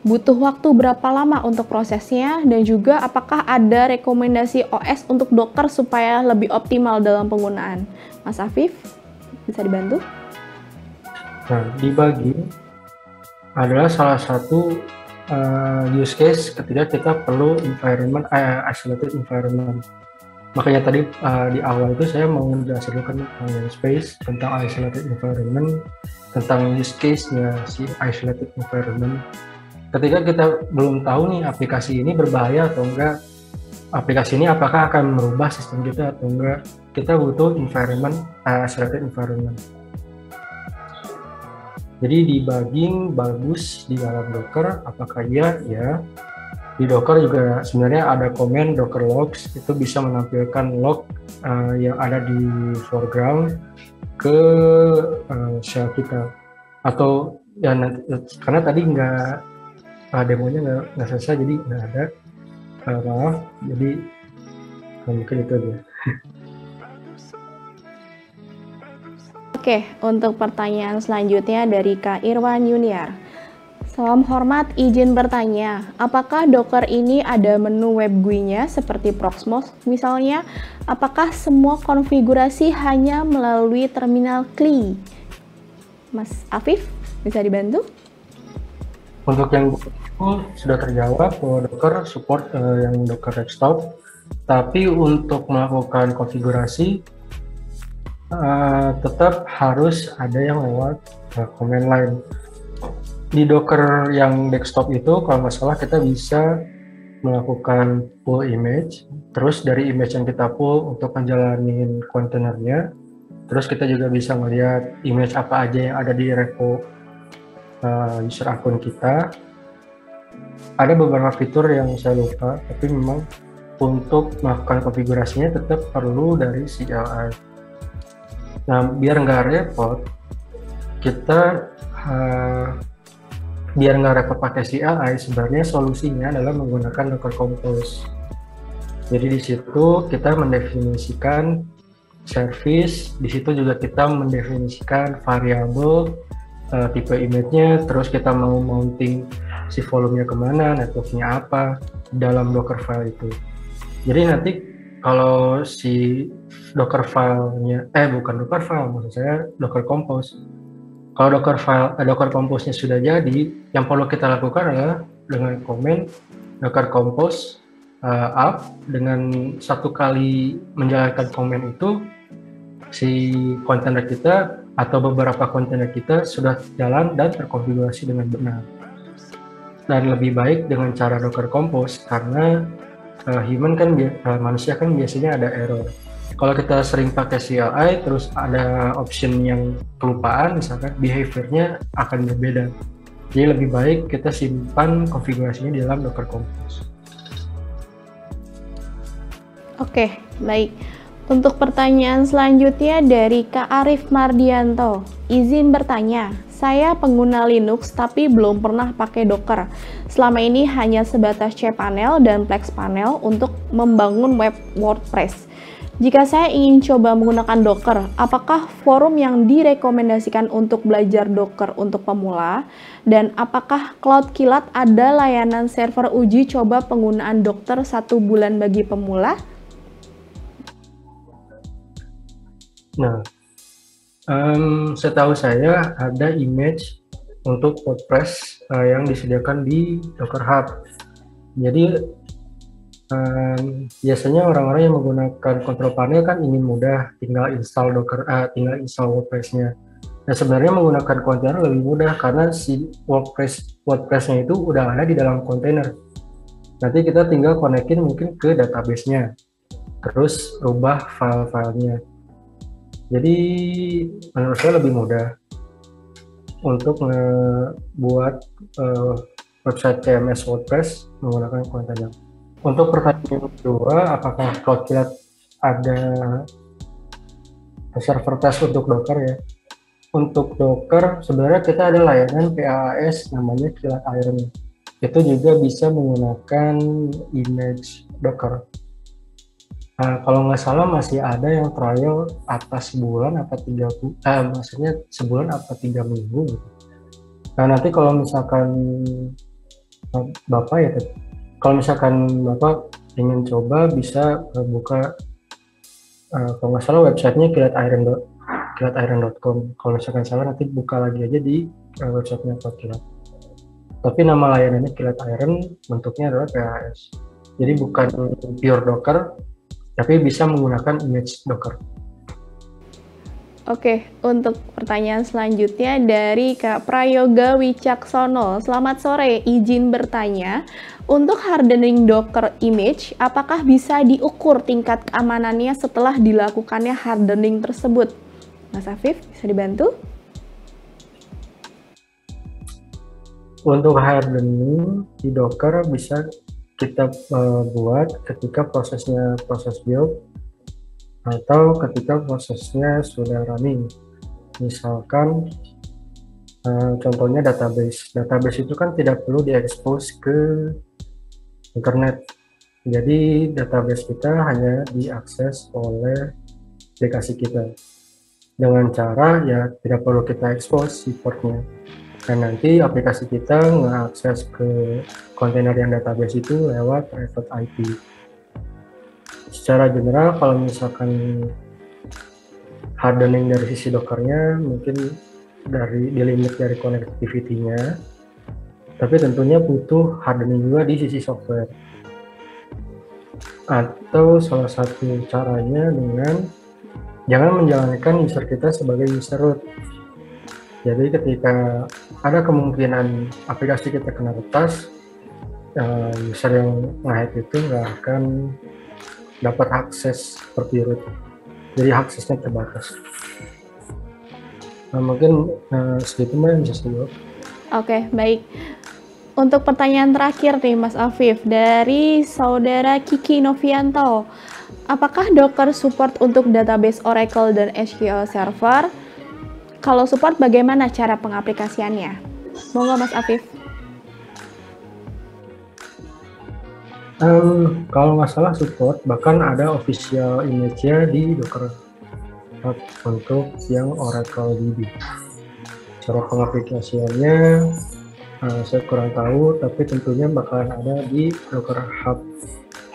Butuh waktu berapa lama untuk prosesnya? Dan juga apakah ada rekomendasi OS untuk Docker supaya lebih optimal dalam penggunaan? Mas Afif, bisa dibantu? Nah, debugging adalah salah satu use case ketika kita perlu environment, isolated environment. Makanya tadi di awal itu saya mau menjelaskan dulu tentang namespace, tentang isolated environment, tentang use case-nya si isolated environment. Ketika kita belum tahu nih aplikasi ini berbahaya atau enggak, aplikasi ini apakah akan merubah sistem kita atau enggak, kita butuh environment, isolated environment. Jadi debugging bagus di dalam Docker, apakah iya? Ya. Di Docker juga sebenarnya ada komen Docker logs, itu bisa menampilkan log yang ada di foreground ke shell kita. Atau ya nanti, karena tadi demonya nggak selesai, jadi nggak ada, maaf, jadi mungkin itu aja. Oke, untuk pertanyaan selanjutnya dari Kak Irwan Yuniar. Salam hormat, izin bertanya, apakah Docker ini ada menu web GUI-nya seperti Proxmox misalnya? Apakah semua konfigurasi hanya melalui terminal CLI? Mas Afif, bisa dibantu? Untuk yang sudah terjawab bahwa Docker support yang Docker desktop, tapi untuk melakukan konfigurasi tetap harus ada yang lewat command line. Di Docker yang desktop itu kalau nggak salah kita bisa melakukan pull image, terus dari image yang kita pull untuk menjalanin kontainernya, terus kita juga bisa melihat image apa aja yang ada di repo user akun kita. Ada beberapa fitur yang saya lupa, tapi memang untuk melakukan konfigurasinya tetap perlu dari CLI. Nah, biar nggak repot, kita biar nggak repot pakai CLI, sebenarnya solusinya adalah menggunakan Docker Compose. Jadi di situ kita mendefinisikan service, di situ juga kita mendefinisikan variabel, tipe image-nya, terus kita mau mounting si volumenya kemana, network-nya apa, dalam Docker file itu. Jadi nanti kalau si Docker file-nya, bukan Docker file, maksud saya Docker Compose. Kalau Docker Compose-nya sudah jadi, yang perlu kita lakukan adalah dengan komen Docker Compose up, dengan satu kali menjalankan komen itu, si kontainer kita atau beberapa kontainer kita sudah jalan dan terkonfigurasi dengan benar. Dan lebih baik dengan cara Docker Compose, karena manusia kan biasanya ada error. Kalau kita sering pakai CLI, terus ada option yang kelupaan, misalkan behavior-nya akan berbeda. Jadi lebih baik kita simpan konfigurasinya di dalam Docker Compose. Oke, baik. Untuk pertanyaan selanjutnya dari Kak Arif Mardianto. Izin bertanya, Saya pengguna Linux tapi belum pernah pakai Docker. Selama ini hanya sebatas cPanel dan Plex-Panel untuk membangun web WordPress. Jika saya ingin coba menggunakan Docker, apakah forum yang direkomendasikan untuk belajar Docker untuk pemula? Dan apakah Cloud Kilat ada layanan server uji coba penggunaan Docker 1 bulan bagi pemula? Nah, setahu saya ada image untuk WordPress yang disediakan di Docker Hub. Jadi biasanya orang-orang yang menggunakan control panel kan ingin mudah, tinggal install tinggal install WordPress-nya. Nah, sebenarnya menggunakan kontainer lebih mudah karena si WordPress-nya itu udah ada di dalam kontainer. Nanti kita tinggal konekin mungkin ke database-nya, terus rubah file-filenya. Jadi menurut saya lebih mudah untuk membuat website CMS WordPress menggunakan kontainer. Untuk pertanyaan kedua, apakah Cloud Kilat ada server test untuk Docker ya? Untuk Docker, sebenarnya kita ada layanan PaaS namanya Kilat Iron. Itu juga bisa menggunakan image Docker. Nah, kalau nggak salah masih ada yang trial atas sebulan apa 3 maksudnya sebulan apa 3 minggu gitu. Nah, nanti kalau misalkan Bapak ya, kalau misalkan Bapak ingin coba bisa buka kalau nggak salah websitenya kilatiron.com. Kalau misalkan salah nanti buka lagi aja di websitenya Cloud Kilat. Tapi nama layanannya Kilat Iron, bentuknya adalah PaaS. Jadi bukan pure Docker, tapi bisa menggunakan image Docker. Oke, untuk pertanyaan selanjutnya dari Kak Prayoga Wicaksono. Selamat sore, izin bertanya, untuk hardening Docker image, apakah bisa diukur tingkat keamanannya setelah dilakukannya hardening tersebut? Mas Afif, bisa dibantu? Untuk hardening di Docker bisa kita buat ketika proses build atau ketika prosesnya sudah running. Misalkan contohnya database itu kan tidak perlu diekspos ke internet, jadi database kita hanya diakses oleh aplikasi kita dengan cara ya tidak perlu kita ekspos si portnya, dan nanti aplikasi kita mengakses ke kontainer yang database itu lewat private IP. Secara general kalau misalkan hardening dari sisi Dockernya mungkin di limit dari connectivity-nya, tapi tentunya butuh hardening juga di sisi software. Atau salah satu caranya dengan jangan menjalankan user kita sebagai user root. Jadi ketika ada kemungkinan aplikasi kita kena retas, user yang nge-hack itu nggak akan dapat akses seperti root, jadi aksesnya terbatas. Nah, mungkin segitu Mbak bisa saya jawab. Oke, baik. Untuk pertanyaan terakhir nih Mas Afif, dari saudara Kiki Novianto, apakah Docker support untuk database Oracle dan SQL Server? Kalau support, bagaimana cara pengaplikasiannya? Monggo Mas Afif. Kalau nggak salah support, bahkan ada official image-nya di Docker Hub untuk yang Oracle DB. Cara pengaplikasiannya saya kurang tahu, tapi tentunya bakalan ada di Docker Hub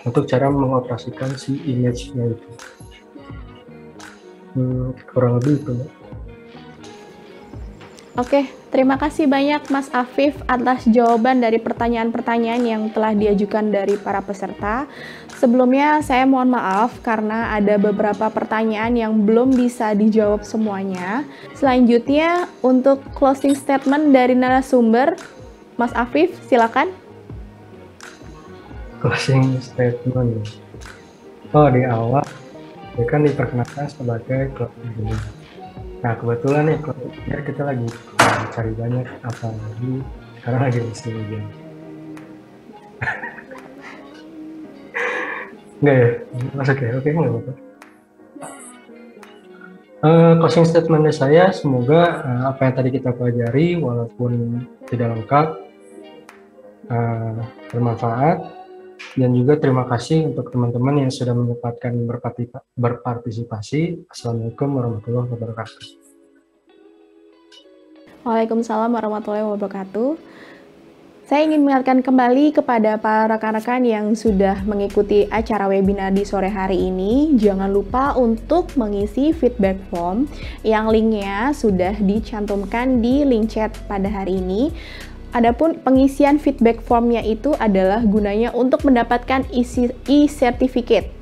untuk cara mengoperasikan si image-nya itu. Kurang lebih itu. Oke, terima kasih banyak Mas Afif atas jawaban dari pertanyaan-pertanyaan yang telah diajukan dari para peserta. Sebelumnya saya mohon maaf karena ada beberapa pertanyaan yang belum bisa dijawab semuanya. Selanjutnya untuk closing statement dari narasumber, Mas Afif silakan. Closing statement. Oh, di awal ya kan diperkenalkan sebagai closing. Nah, kebetulan nih kita lagi cari banyak, apalagi sekarang lagi musim hujan. Enggak ya? Masuk ya? Oke, nggak apa-apa. Closing statement dari saya, semoga apa yang tadi kita pelajari, walaupun tidak lengkap, bermanfaat, dan juga terima kasih untuk teman-teman yang sudah menyempatkan berpartisipasi. Assalamualaikum warahmatullahi wabarakatuh. Waalaikumsalam warahmatullahi wabarakatuh. Saya ingin mengingatkan kembali kepada para rekan-rekan yang sudah mengikuti acara webinar di sore hari ini, jangan lupa untuk mengisi feedback form yang linknya sudah dicantumkan di link chat pada hari ini. Adapun pengisian feedback formnya itu adalah gunanya untuk mendapatkan e-certificate.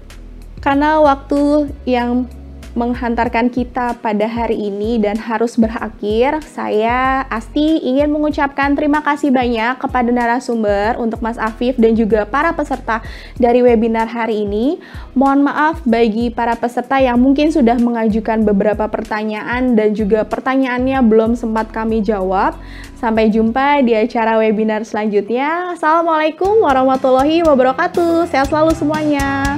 Karena waktu yang menghantarkan kita pada hari ini dan harus berakhir, saya Asti ingin mengucapkan terima kasih banyak kepada narasumber untuk Mas Afif dan juga para peserta dari webinar hari ini. Mohon maaf bagi para peserta yang mungkin sudah mengajukan beberapa pertanyaan dan juga pertanyaannya belum sempat kami jawab. Sampai jumpa di acara webinar selanjutnya. Assalamualaikum warahmatullahi wabarakatuh. Sehat selalu semuanya.